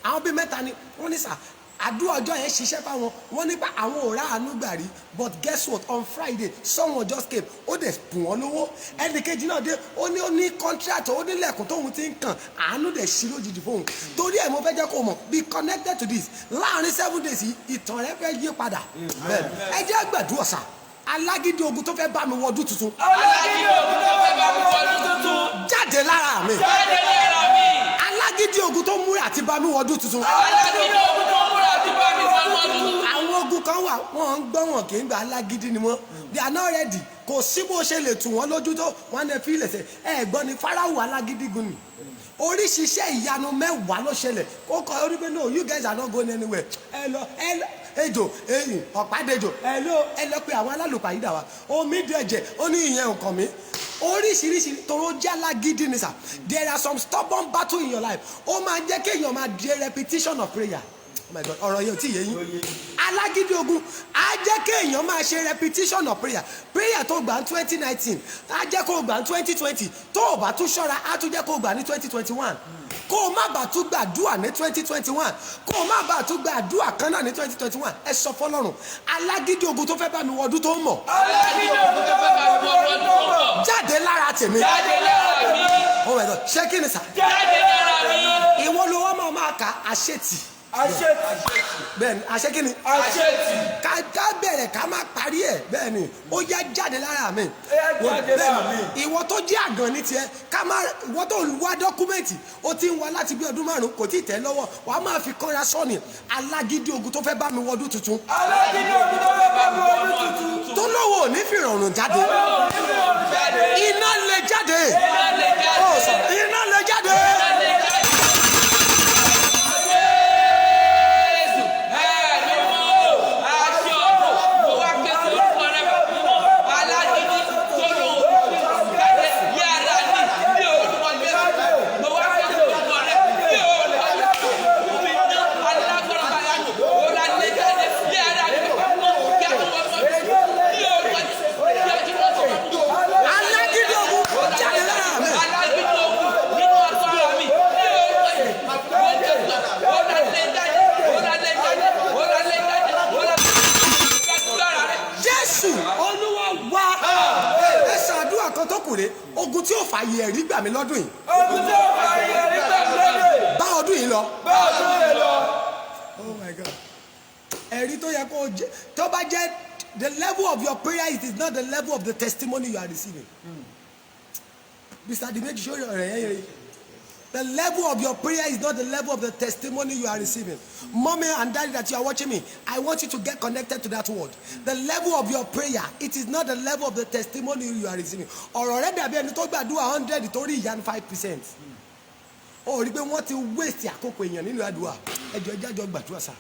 àwọn bíi mẹ́ta ni wọ́n ní sà àdúrà ọjọ́ yẹn ṣiṣẹ́ fáwọn wọ́n nípa àwọn ò rà àánú gbà rí but guess what on Friday someone just came ó dẹ̀ bùn wọ́n lówó ẹnìkejì náà dé ó ní contract ó ní lẹ́kùn tóun ti ń kàn àánú dẹ̀ ṣí lójijì fóun torí ẹ̀ mo fẹ́ jẹ́ kó mọ̀ be connected to this láàrin 7 days yìí ìtàn rẹ fẹ́ yí padà ẹ jẹ́ gbàdúrà sà. Alágídí ogun tó fẹ́ bá mi wọdún tuntun. Alágídí ogun tó fẹ́ bá mi wọdún tuntun. Jáde lára mi. Jáde lára mi. Alágídí ogun tó múra àti bá mi wọdún tuntun. Alágídí ogun tó múra àti bá mi wọdún tuntun. Àwọn ogun kan wà wọ́n ń gbọ́ wọn kì í gba alágídí ni wọ́n. They are not ready. Kò sí bó ṣe lè tù wọ́n lójú tó wọ́n lè fi ilẹ̀ sẹ́ ẹ gbọ́ ni Fáráò alágídí gun ni. Oríṣiríṣi ìyanu mẹ́wàá ló ṣẹlẹ̀ ó kọ orí pé no you guys are not going anywhere ẹ lọ ejò eyín ọ̀pádejò ẹ lọ pé àwọn alálùpàyídà wa omi dẹ̀jẹ̀ ó ní ìyẹn nǹkan mi oríṣiríṣi tóró jẹ́ alágídí ni sà there are some stubborn battle in your life ó máa jẹ́ kéèyàn máa di repetition of prayer oh my God ọ̀rọ̀ yẹn ò tí ì yé yín alágídí ogun á jẹ́ kéèyàn máa ṣe repetition of prayer tó gbà ní 2019 á jẹ́ kó gbà ní 2020 tó o bá tún ṣọ́ra á tún jẹ́ kó gbà ní 2021 kó o má bàa tún gbàdúrà ní 2021 kó o má bàa tún gbàdúrà kan náà ní 2021 ẹ sọ fọ́lọ́run alágídí ogun tó fẹ́ bá mi wọdún tó ń mọ̀. Alágídí ogun tó fẹ́ bá mi wọdún tó ń mọ̀. Jáde lára tèmi. Jáde lára mi. Oh my God ṣé kí ni sà. Jáde lára mi. Ìwọ ló wọ́n máa kà àṣetì. Bẹ́ẹ̀ni àṣẹ kí ni. Àṣetì. ká bẹ̀rẹ̀ ká má parí ẹ̀ bẹ́ẹ̀ni ó yá jáde lára mi. Jáde lára mi. Ìwọ tó jẹ́ àgàn ní tiẹ̀ ká má ìwọ tó wá dọ́kúmẹ̀ntì ó ti ń wá láti bí ọdún 5 kò tí ì tẹ́ lọ́wọ́ wàá máa fi kọ́ra sọ́ọ̀nì alágídí ogun tó fẹ́ bá mi wọdún tuntun. Alágídí ogun tó fẹ́ bá mi wọdún tuntun. tó lówó ò ní fi rọrùn jáde. Iná lè jáde. Iná lè jáde. Ogun tí ó fààyè ẹ̀rí gbà mí lọ́dún yìí. Ogun tí ó fààyè ẹ̀rí gbà mí lọ́dún yìí. Bá ọdún yìí lọ. Bá ọdún yìí lọ. Oh my God. Ẹ̀rí tó yẹ kó jẹ́ tó bá jẹ́ the level of your prayer it is not the level of the testimony you are receiving. Mr. Dimeji show your ọ̀rẹ́ yẹn. The level of your prayer is not the level of the testimony you are receiving. Mommy and daddy that you are watching me, I want you to get connected to that word. The level of your prayer, it is not the level of the testimony you are receiving. Ọ̀rọ̀ rẹ̀ dàbí ẹni tó gbàdúrà 100 torí ìyanu 5%. Ó rí pé wọ́n ti waste àkókò èèyàn nínú àdúrà. Ẹjọ́ ìjájọ́ gbàdúrà sá.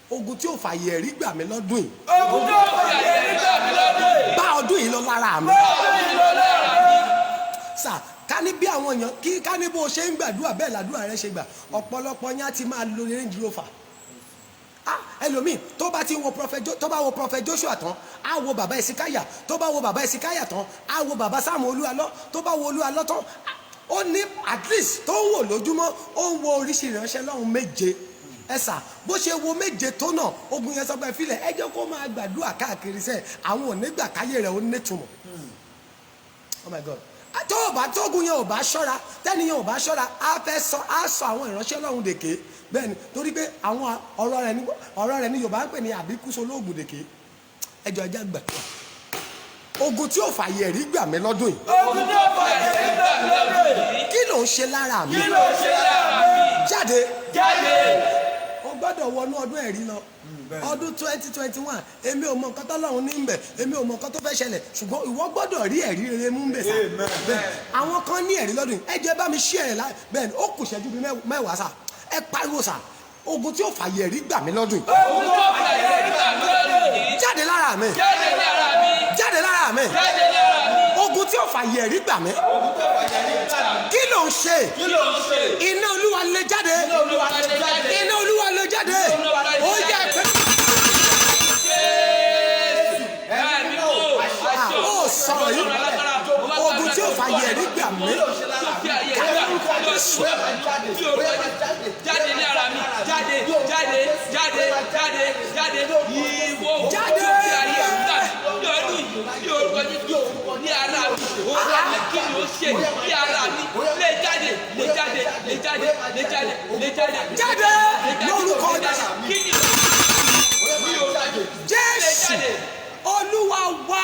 Ogun tí ó fààyè ẹ̀rí gbà mí lọ́dún yìí. Ogun tí ó fààyè ẹ̀rí gbà mí lọ́dún yìí. Bá ọdún yìí lọ lára mi. Bá ọdún yìí lọ lára mi. Sá ká ní bí àwọn èèyàn kí ká ní bó ṣe ń gbàdúrà bẹ́ẹ̀ làdúrà rẹ ṣe gbà ọ̀pọ̀lọpọ̀ yẹn á ti máa lo Range Rover ẹlòmíì tó bá ti wo prophet Joshua tán á wo bàbá Èsíkáyà, tó bá wo bàbá Èsíkáyà tán á wo bàbá Sáàmù Olúalọ́, tó bá wo Olúalọ́ tán ó ní at least tó ń wò lójúmọ́ ó ń wo oríṣi ìránṣẹ́ lọ́hùn méje. Ẹ̀sà bó ṣe wo méje tó náà ogun yẹn sọ pé filẹ̀ ẹ jẹ́ kó máa gbàdúrà káàkiri sẹ́ẹ̀ àwọn ò ní gbà káyé rẹ̀ ó nítumọ̀. Oh my God. Tógun yẹn ò bá ṣọ́ra tẹ́ni yẹn ò bá ṣọ́ra á sọ àwọn ìránṣẹ́ lọ́hùn dèké. Bẹ́ẹ̀ni torí pé àwọn ọ̀rọ̀ rẹ̀ ní Yorùbá ń pè ní àbíkúso lóògùn dèké. Ẹjọ́ ẹjẹ́ gbà. Ogun tí ò fàyè rí gbà mí lọ́dún yìí. Ogun tí ò fàyè rí gbà mí lọ́dún yìí. Kí ló ń ṣe lára mi? Kí ló ń ṣe lára mi? Jáde. Jáde. O gbọ́dọ̀ wọnú ọdún ẹ̀rí lọ. Ọdún 2021 èmi ò mọ nǹkan tọ́lọ́run ní ń bẹ̀, èmi ò mọ nǹkan tó fẹ́ ṣẹlẹ̀, ṣùgbọ́n ìwọ gbọ́dọ̀ rí ẹ̀rí rere mú ń bẹ̀ sá. Àwọn kan ní ẹ̀rí lọ́dún yìí, ẹ jẹ́ bá mi ṣí ẹ̀rẹ̀ láì bẹ́ẹ̀ ni ó kù ṣẹ́jú bí mẹ́wàá sá. Ẹ pariwo sá, ogun tí ó fàyè ẹ̀rí gbà mí lọ́dún yìí. Ogun tí ò fàyè rí gbà mí lọ́dún yìí. Jáde lára mi. Jáde lára mi. Jáde lára mi. Jáde lára mi. Ogun tí ó fàyè ẹ̀rí gbà mí. Ogun tí ò fàyè rí gbà mí. Kí ló ń ṣe? Kí ló ń ṣe? Iná Olúwa lè jáde. Iná Olúwa lè jáde. Iná Olúwa lè jáde. Ó yẹ pé. Ó sọ̀rọ̀ yìí. Ogun tí ó fàyè ẹ̀rí gbà mí. Jáde ní ara mi. Jáde. Jáde. Jáde. Jáde. Jáde. Ìwọ. Jáde. Ní ara mi. Ó wà ní kí ni ó ṣe ní ara mi. Lè jáde. Lè jáde. Lè jáde. Lè jáde. Lè jáde. Jáde lórúkọ Jésù. Kí ni Jésù Olúwa wa.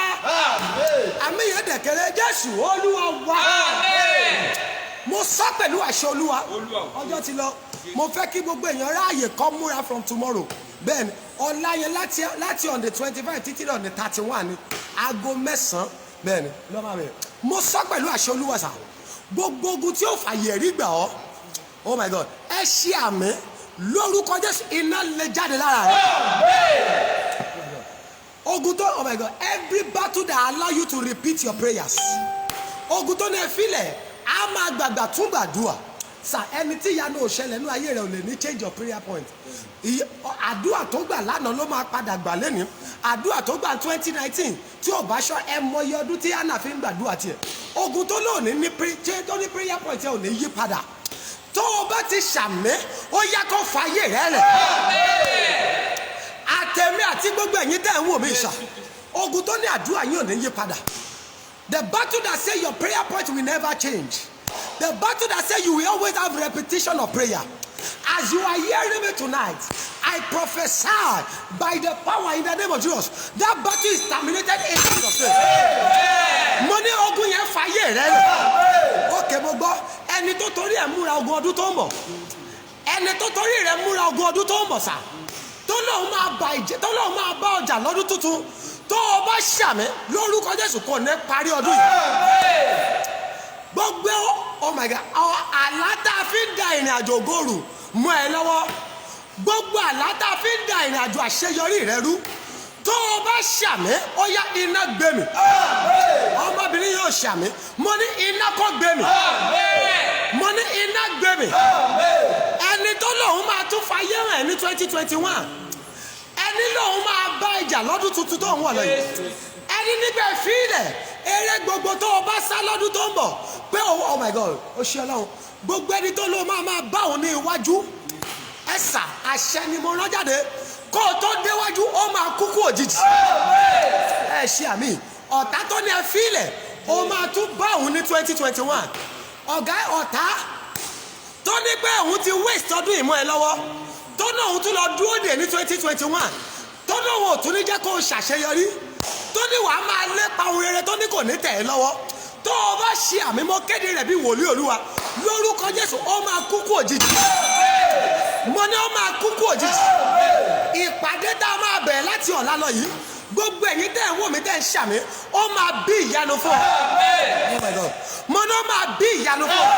Àmì yẹn dẹ̀kẹ̀rẹ̀ Jésù Olúwa wa. Mo sọ pẹ̀lú àṣẹ Olúwa. Ọjọ́ ti lọ. Mo fẹ́ kí gbogbo èèyàn ráàyè kó múra from tomorrow. Bẹ́ẹ̀ni ọ̀la yẹn láti on the 25 títí on the 31 ni aago 9. Bẹ́ẹ̀ni lọ́mọ mi. Mo sọ pẹ̀lú àṣẹ Olúwa sà. Gbogbo ogun tí ó fàyè rí gbà ọ́. Oh my God. Ẹ ṣe àmì lórúkọ Jésù iná lè jáde lára rẹ. Ogun tó, oh my God, every battle that allow you to repeat your prayers. Ogun tó ní ẹ filẹ̀ á máa gbàgbà tún gbàdúrà. Sà ẹni tí ìyanu òṣèlè nínú ayé rẹ̀ ò lè ní change your prayer point. Àdúrà tó gbà lánàá ló máa padà gbà lẹ́nu. Àdúrà tó gbà 2019 tí ò bá ṣọ́ ẹ mọyì ọdún tí Hannah fi ń gbàdúrà tiẹ̀. Ogun tó lóòní ní prayer point ẹ ò ní yí padà. Tó o bá ti ṣàmì ó yá kó fàyè rẹ lẹ̀. Àtẹ̀mí àti gbogbo ẹ̀yin tẹ́ ẹ̀ ń wò mí ṣá. Ogun tó ní àdúrà yín ò ní yí padà. The battle that say your prayer point will never change. The battle that say you will always have repetition of prayer. As you are hearing me tonight, I prophesy by the power in the name of Jesus. That battle is terminated in Jesus' name. Mo ní ogun yẹn fàyè rẹ lẹ̀. Ókè mo gbọ́ ẹni tó torí ẹ̀ múra ogun ọdún tó ń bọ̀. Ẹni tó torí rẹ̀ múra ogun ọdún tó ń bọ̀ sà. Tó lóun máa bá ọjà lọ́dún tuntun. Tó o bá ṣàmì lórúkọ Jésù kò ní parí ọdún yìí. Gbogbo oh my God àlá tá a fi ń da ìrìn àjò ògòrò mọ́ ẹ lọ́wọ́. Gbogbo àlá tá a fi ń da ìrìn àjò àṣeyọrí rẹ rú. Tó o bá ṣàmì ó yá iná gbé mi. Ọmọbìnrin yóò ṣàmì mo ní iná kó gbé mi. Mo ní iná gbé mi. Ẹni tó lòun máa tún fayé hàn ní 2021. Ẹni lòun máa bá ìjà lọ́dún tuntun tó ń wọ̀ lọ́yìn. Ẹni níbẹ̀ fílẹ̀ eré gbogbo tó o bá sá lọ́dún tó ń bọ̀ pé oh my God ó ṣe Ọlọ́run gbogbo ẹni tó lòun máa bá òun ní iwájú ẹ̀sà àṣẹ ni mo rán jáde kó o tó déwájú ó máa kúkú òjijì. Ẹ ṣe àmì ọ̀tá tó ní ẹ fílẹ̀ ó máa tún bá òun ní 2021. Ọ̀gá ọ̀tá tó ní pé òun ti waste ọdún ìmọ̀ ẹ lọ́wọ́ tó ní òun tún lọ dúró dè ní 2021 tó ní òun ò tún ní jẹ́ kó o ṣàṣeyọrí tó ní wàá máa lépa ohun rere tó ní kò ní tẹ̀ ẹ́ lọ́wọ́. Tó o bá ṣe àmì mọ́ kéde rẹ̀ bí wòlíì Olúwa lórúkọ Jésù ó máa kúkú òjijì. Mo ní ó máa kúkú òjijì. Ìpàdé tá a máa bẹ̀rẹ̀ láti ọ̀la lọ yìí gbogbo ẹ̀yin tẹ́ ẹ̀ ń wò mí tẹ́ ẹ̀ ń ṣàmì ó máa bí ìyanu fún ọ. Oh my God. Mo ní ó máa bí ìyanu fún ọ.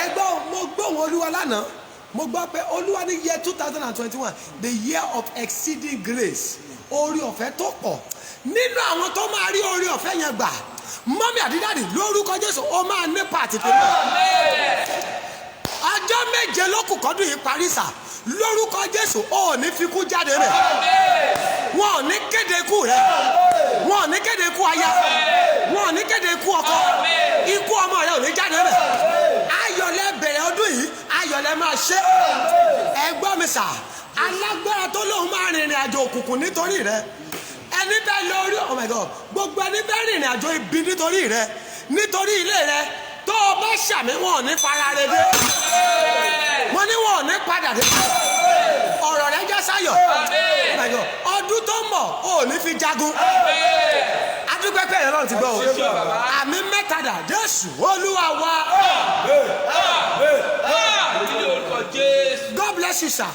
Ẹgbọ́n mo gbóhùn Olúwa lánàá mo gbọ́ pé Olúwa ní year 2021 the year of exceeding grace orí ọ̀fẹ́ tó pọ̀. Nínú àwọn tó máa rí orí ọ̀fẹ́ yẹn gbà mọ́mí àdídàdì lórúkọ Jésù ó máa ní pàtì tó náà. Ọjọ́ méje ló kù kọ́dún yìí parí sà lórúkọ Jésù ò ní fi kú jáde rẹ̀, wọn ò ní kéde ikú rẹ̀, wọn ò ní kéde ikú aya, wọn ò ní kéde ikú ọkọ, ikú ọmọ rẹ̀ ò ní jáde rẹ̀. Ayọ̀lẹ̀ bẹ̀rẹ̀ ọdún yìí, ayọ̀lẹ̀ máa ṣe. Ẹ gbọ́ mi sà, alágbára tó lóun máa rìnrìn àjò òkùnkùn nítorí rẹ̀, ẹni bẹ́ẹ̀ lórí, oh my God, gbogbo ẹni bẹ́ẹ̀ rìnrìn àjò ibi nítorí rẹ̀, nítorí ilé rẹ̀, tó o bá ṣàmì wọn ò ní fara rẹ̀ dé, wọn ní wọn ò ní padà dé, ọ̀rọ̀ rẹ̀ já sáyọ̀, oh my God, ọdún tó ń bọ̀ ò ní fi jagun. Adúpẹ́pẹ́ yẹn lọ́run ti gbọ́ o, àmì mẹ́tàdà Jésù Olúwa wa. God bless you sir,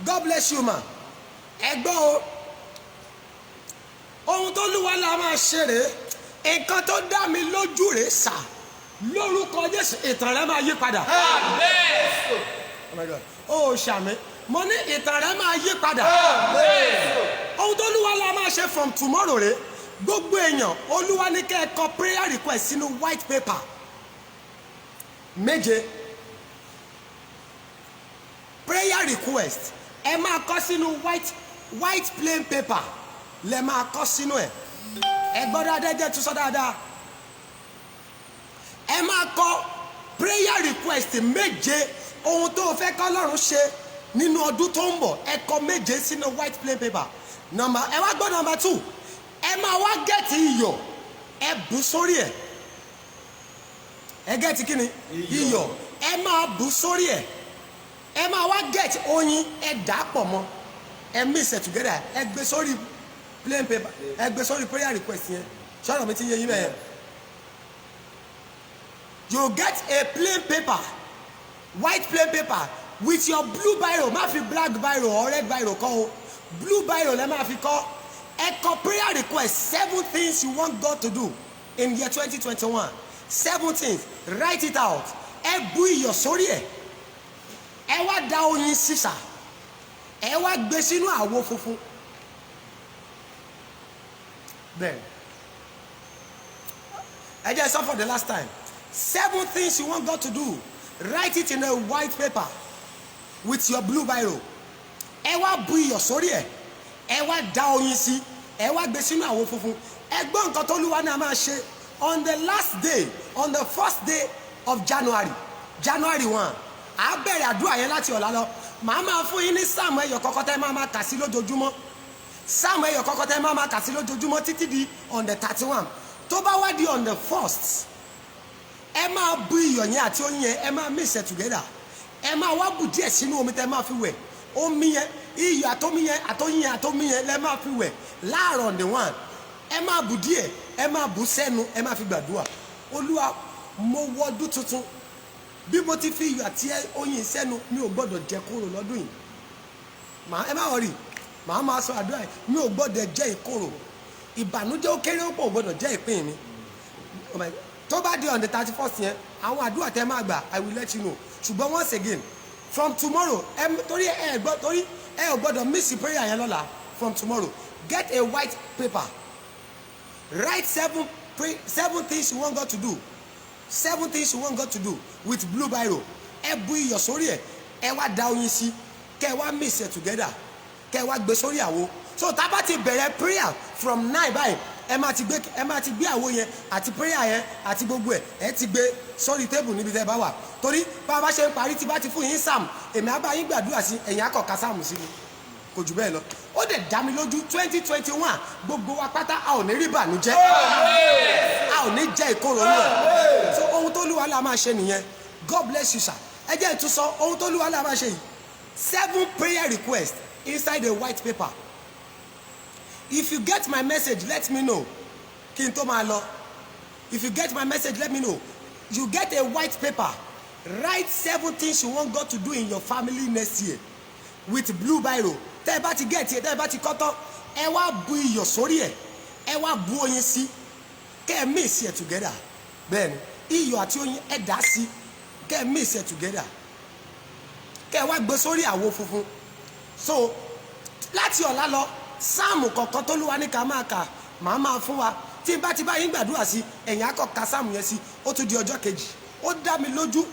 God bless you ma. Ẹ gbọ́ o, ohun tó lúwa la máa ṣe rèé, nǹkan tó dá mi lójú rèé sà, lórúkọ Jésù ìtàn rẹ máa yí padà. Oh my God, ó ṣàmì, mo ní ìtàn rẹ máa yí padà. Ohun tó lúwa la máa ṣe from tomorrow rèé, gbogbo èèyàn Olúwa ní kẹ́ ẹ kọ prayer request sínú white paper méje. Prayer request ẹ máa kọ sínú white plain paper, lẹ máa kọ sínú ẹ. Ẹ gbọ́ dáadáa, jẹ́ tún sọ dáadáa. Ẹ máa kọ prayer request méje, ohun tó o fẹ́ kọ́ Ọlọ́run ṣe nínú ọdún tó ń bọ̀, ẹ kọ méje sínú white plain paper. Ẹ wá gbọ́ number 2, ẹ máa wá gẹ̀ẹ́tì iyọ̀, ẹ bù sórí ẹ̀. Ẹ gẹ̀ẹ́tì kí ni? Iyọ̀. Ẹ máa bù sórí ẹ̀. Ẹ máa wá gẹ̀ẹ́tì oyin, ẹ dà á pọ̀ mọ́, ẹ mix it together, ẹ gbé sórí plain paper, ẹ gbé sórí prayer request yẹn. Ṣọ́nà mi ti yé yín bẹ́ẹ̀. You get a plain paper, white plain paper with your blue biro. Má fi black biro or red biro kọ o, blue biro lẹ máa fi kọ. Ẹ kọ prayer request 7 things you want God to do in year 2021. 7 things, write it out. Ẹ bù iyọ̀ sórí ẹ̀, ẹ wá da oyin sísà, ẹ wá gbé sínú àwo funfun. Bẹ́ẹ̀ ẹ jẹ́ sọ for the last time. 7 things you want God to do, write it in a white paper with your blue biro. Ẹ wá bù iyọ̀ sórí ẹ̀, ẹ wá da oyin sí, ẹ wá gbé sínú àwo funfun. Ẹ gbọ́ nǹkan tó Olúwa náà máa ṣe on the last day, on the first day of January 1. À bẹ̀rẹ̀ àdúrà yẹn láti ọ̀la lọ. Màá máa fún yín ní sáàmù ẹyọ kọ́kọ́ tẹ́ máa kà sí lójoojúmọ́. Sáàmù ẹyọ kọ́kọ́ tẹ́ máa kà sí lójoojúmọ́ títí di on the 31. Tó bá wá di on the 1st, ẹ máa bù iyọ̀ yẹn àti oyin yẹn, ẹ máa mix it together. Ẹ máa wá bù díẹ̀ sínú omi tẹ́ máa fi wẹ̀. Omi yẹn, iyọ̀ àtomi yẹn, àtoyin yẹn, àtomi yẹn lẹ máa fi wẹ̀ láàárọ̀ on the 1. Ẹ máa bù díẹ̀, ẹ máa bù sẹ́nu, ẹ máa fi gbàdúrà. Olúwa, mo wọ ọdún tuntun, bí mo ti fi iyọ̀ àti oyin sẹ́nu, mi ò gbọ́dọ̀ jẹ kóró lọ́dún yìí. Ẹ má wọrí, màá máa sọ àdúrà yìí, mi ò gbọ́dọ̀ jẹ ìkorò. Ìbànújẹ́ ó kéré ó pọ̀, ò gbọ́dọ̀ jẹ́ ìpín mi. Tó bá di on the 31st yẹn, àwọn àdúrà tẹ́ máa gbà, I will let you know. Ṣùgbọ́n once again, from tomorrow, torí ẹ ò gbọ́dọ̀ miss prayer yẹn lọ́la. From tomorrow, get a white paper, write 7 things you want God to do. 7 things you want God to do with blue biro. Ẹ bù iyọ̀ sórí ẹ̀, ẹ wá da oyin sí, kẹ́ wá mix it together, kẹ́ wá gbé sórí àwo. So tá bá ti bẹ̀rẹ̀ prayer from 9 báyìí, ẹ máa ti gbé àwo yẹn àti prayer yẹn àti gbogbo ẹ ti gbé sórí table níbi tẹ́ bá wà. Torí bá a bá ṣe ń parí, tí bá ti fún yín sáàmù, èmi á bá yín gbàdúrà sí, ẹ̀yin á kọ̀ ká sáàmù sí mi. Kò jù bẹ́ẹ̀ lọ. Ó dẹ̀ dá mi lójú 2021 gbogbo wa pátá a ò ní rí ìbànújẹ́, a ò ní jẹ́ ìkorò náà. So ohun tó Olúwa la máa ṣe nìyẹn. God bless you sir. Ẹ jẹ́ ìtúsọ ohun tó Olúwa la máa ṣe yìí. 7 prayer requests inside a white paper. If you get my message, let me know. Kí n tó máa lọ. If you get my message, let me know. You get a white paper. Write 7 things you want God to do in your family next year with blue biro. Tẹ́ ẹ bá ti get it, tẹ́ ẹ bá ti kọ́ tán, ẹ wá bù iyọ̀ sórí ẹ̀, ẹ wá bù oyin sí, kẹ́ ẹ mix it together. Bẹ́ẹ̀ni, iyọ̀ àti oyin ẹ dà sí, kẹ́ ẹ mix it together. Kẹ́ ẹ wá gbé sórí àwo funfun. So láti ọ̀la lọ, sáàmù kọ̀ọ̀kan tó Olúwa ní ká máa kà, màá máa fún wa. Tí n bá ti bá yín gbàdúrà sí, ẹ̀yin á kọ́ ka sáàmù yẹn sí, ó tún di ọjọ́ kejì. Ó dá mi lójú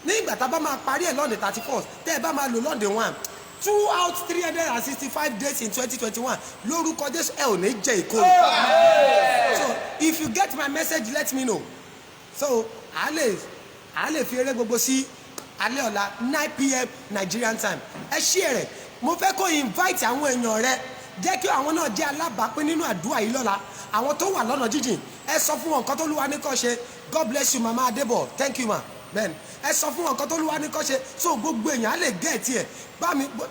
ní ìgbà tá a bá máa parí ẹ̀ lọ́ndẹ̀ 31st, tẹ́ ẹ bá máa lò lọ́ndẹ̀ 1, throughout 365 days in 2021 lórúkọ Jésù ẹ ò ní jẹ ìkorò. So if you get my message let me know. So a lè fi eré gbogbo sí alẹ́ ọ̀la 9 p.m. Nigerian time. Ẹ share rẹ̀, mo fẹ́ kó invite àwọn èèyàn rẹ, jẹ́ kí àwọn náà jẹ́ alábàápín nínú àdúrà yìí lọ́la. Àwọn tó wà lọ́nà jíjìn ẹ sọ fún wọn nǹkan tó Olúwa ní kó ṣe. God bless you Mama Adebo, thank you ma. Bẹ́ẹ̀ni ẹ sọ fún wọn nǹkan tó Olúwa ní kó ṣe, so gbogbo èèyàn á lè get ẹ̀.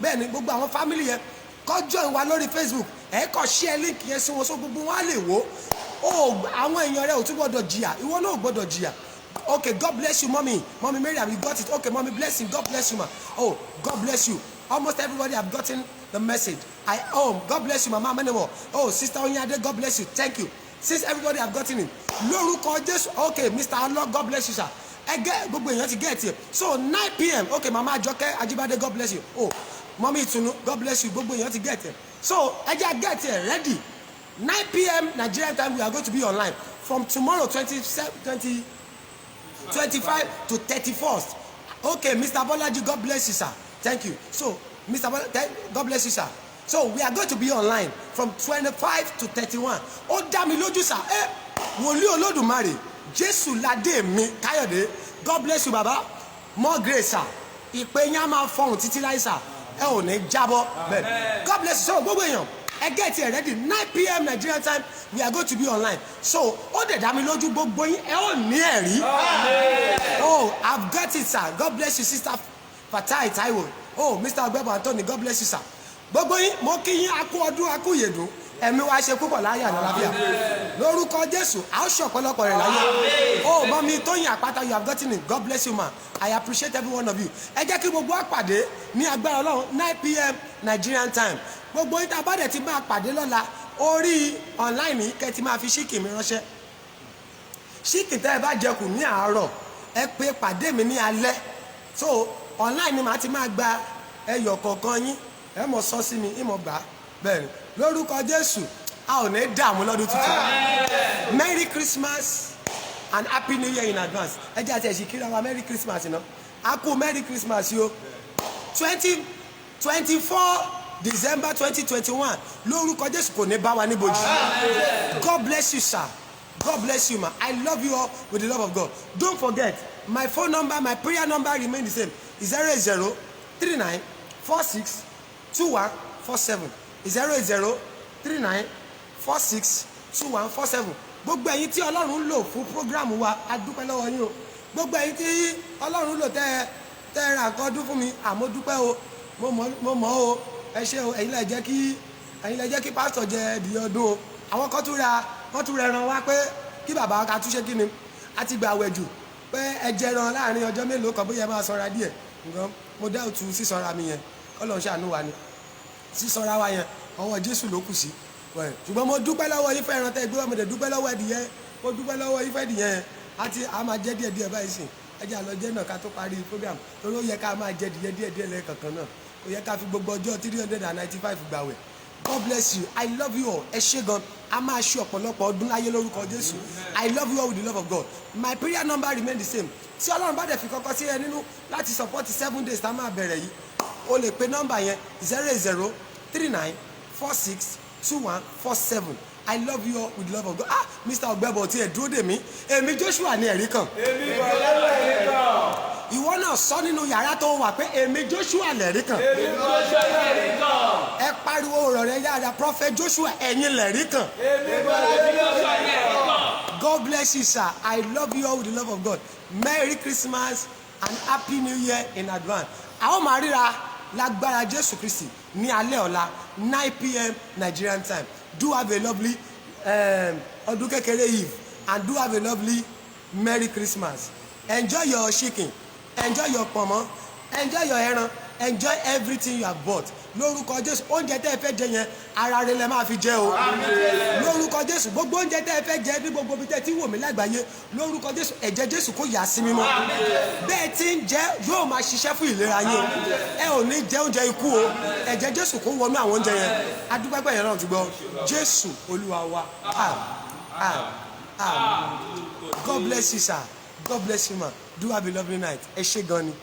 Bẹ́ẹ̀ni gbogbo àwọn family yẹn kó join wa lórí Facebook, ẹ kó share link yẹn sí wọn so gbogbo wọn á lè wò. Àwọn èèyàn rẹ ò tún gbọ́dọ̀ jìyà, ìwọ náà ò gbọ́dọ̀ jìyà. Okay, God bless you, mommy. Mommy Miriam, you got it. Okay, mommy, bless him. God bless you, ma. Oh, God bless you. Almost everybody have gotten the message. God bless you, Mama Manemo. Oh, Sister Onyade, God bless you. Thank you. Since everybody have gotten it. Lórúkọ Jésù. Okay, Mr. Allah, God bless you, sir. Gbogbo èèyàn ti get here. So 9 p.m. Okay, Mama Ajoke Ajibade, God bless you. Oh, Mommy Itunu, God bless you. Gbogbo èèyàn ti get here. So, get here, ready. 9 p.m. Nigerian time, we are going to be online. From tomorrow, 25 to 31st. Okay, Mr. Bolaji, God bless you, sir. Thank you. So, Mr. Bolaji, God bless you, sir. So, we are going to be online from 25 to 31. Ó dá mi lójú, sir. Wòlíì Olódùmarè, Jésù ládé mi, Káyọ̀dé. God bless you, Baba. More grace, sir. Ìpè yín á máa fọhùn títí láì, sir. Ẹ ò ní jábọ́. God bless you. So, gbogbo èèyàn, get here ready. 9 p.m. Nigerian time, we are going to be online. So, ó dẹ̀ dá mi lójú gbogbo yín, ẹ ò ní ẹ̀rí. Oh, I've got it, sir. God bless you, Sister Fatai Taiwo. Oh, Mr. Ogbebo Anthony, God bless you, sir. Gbogbo yín, mo kí yín akú ọdún akú yèdùn. Ẹ̀mí wa ṣe púpọ̀ láyà àlàáfíà. Lórúkọ Jésù, a ó ṣe ọ̀pọ̀lọpọ̀ rẹ̀ láyé. Oh, Mommy Tóyìn Àpáta, you have gotten it. God bless you, ma. I appreciate every one of you. Ẹ jẹ́ kí gbogbo àpàdé ní agbára Ọlọ́run 9 p.m. Nigerian time. Gbogbo yín tá a bá dẹ̀ ti máa pàdé lọ́la orí online yìí kẹ́ ti máa fi ṣíkì mi ránṣẹ́. Ṣíkì tẹ́ ẹ bá jẹkù ní àárọ̀ ẹ pé pàdé mi ní alẹ́. So online ni màá ti máa gba ẹyọ kọ̀ọ̀kan yín ẹ mọ̀ sọ sí mi ìmọ̀ gbà bẹ́ẹ̀ lórúkọ Jésù a ò ní dààmú lọ́dún tuntun. Merry Christmas and Happy New Year in advance. Ẹ jẹ́ àti ẹ̀sìn kíra wa Merry Christmas iná. A kú Merry Christmas yo. 24 December 2021 lórúkọ Jésù kò ní bá wa níbojì. God bless you, sir. God bless you, ma. I love you all with the love of God. Don't forget, my phone number, my prayer number remain the same. 08039462147. 08039462147. Gbogbo ẹ̀yin tí Ọlọ́run ń lò fún program wa, a dúpẹ́ lọ́wọ́ yín o. Gbogbo ẹ̀yin tí Ọlọ́run ń lò tẹ́ ra nǹkan ọdún fún mi, àmọ́ dúpẹ́ o. Mo mọ̀ o. Ẹ ṣé o, ẹ̀yin lẹ jẹ́ kí pastor jẹ di ọdún o. Àwọn kan tún rẹran wá pé kí bàbá ká tún ṣe kí ni a ti gba àwẹ̀ jù pé ẹ jẹran láàrin ọjọ́ mélòó kan bóyá máa ṣọ́ra díẹ̀ nǹkan mo dá òtún sísọra mi yẹn Ọlọ́run ṣàánú wa ni sísọra wa yẹn ọwọ́ Jésù ló kù sí ṣùgbọ́n mo dúpẹ́ lọ́wọ́ yín fẹ́ ẹran tẹ́ gbé wá mo dẹ̀ dúpẹ́ lọ́wọ́ ẹ̀dìyẹ mo dúpẹ́ lọ́wọ́ yín fẹ́ ẹ̀dìyẹ yẹn a máa jẹ́ díẹ̀ báyìí sìn ẹ jẹ́ àlọ́ jẹ́ náà ká tó parí program torí ó yẹ ká máa jẹ díẹ̀ lẹ́ẹ̀kọ̀ọ̀kan náà ó yẹ ká fi gbogbo ọjọ́ 395 gbàwẹ̀. God bless you. I love you all. Ẹ ṣé gan. A máa ṣe ọ̀pọ̀lọpọ̀ ọdún láyé lórúkọ Jésù. I love you all with the love of God. My prayer number remain the same. Tí Ọlọ́run bá dẹ̀ fi kọ́kọ́ sí ẹ nínú láti support 7 days tá a máa bẹ̀rẹ̀ yìí. O lè pe nọ́mbà yẹn 08039462147. I love you all with the love of God. Mr. Ogbebo tí ẹ dúró dè mí. Èmi Joshua ní ẹ̀rí kan. Èmi Bọ̀lẹ́lú ẹ̀rí kan. Ìwọ náà sọ nínú yàrá tó wà pé èmi Joshua lẹ̀rí kan. Èmi Joshua lẹ̀rí kan. Ẹ pariwo ọ̀rọ̀ rẹ yára Prophet Joshua ẹ̀yin lẹ̀rí kan. Èmi Bọ̀lẹ́lú Joshua lẹ̀rí kan. God bless you, sir. I love you all with the love of God. Merry Christmas and Happy New Year in advance. A ó máa ríra lágbára Jésù Kristi ní alẹ́ ọ̀la 9 p.m. Nigerian time. Do have a lovely ọdún kékeré Eve and do have a lovely Merry Christmas. Enjoy your chicken. Enjoy your pọ̀nmọ́, enjoy your ẹran, enjoy everything you have bought. Lórúkọ Jésù, oúnjẹ tẹ́ ẹ fẹ́ jẹ yẹn, ara rẹ lẹ máa fi jẹ o. Lórúkọ Jésù, gbogbo oúnjẹ tẹ́ ẹ fẹ́ jẹ ní gbogbo ibi tẹ́ ti wò mí lágbàáyé. Lórúkọ Jésù, ẹ̀jẹ̀ Jésù kó yà sí mímọ́. Bẹ́ẹ̀ tí ń jẹ yóò máa ṣiṣẹ́ fún ìlera yín o. Ẹ ò ní jẹ oúnjẹ ikú o. Ẹ̀jẹ̀ Jésù kó wọnú àwọn oúnjẹ yẹn. Adúpẹ́pẹ́ yẹn náà ti gbọ́. Jésù Olúwa wa. God bless you, sir. God bless you, ma. Do have a lovely night. Ẹ ṣé gan ni.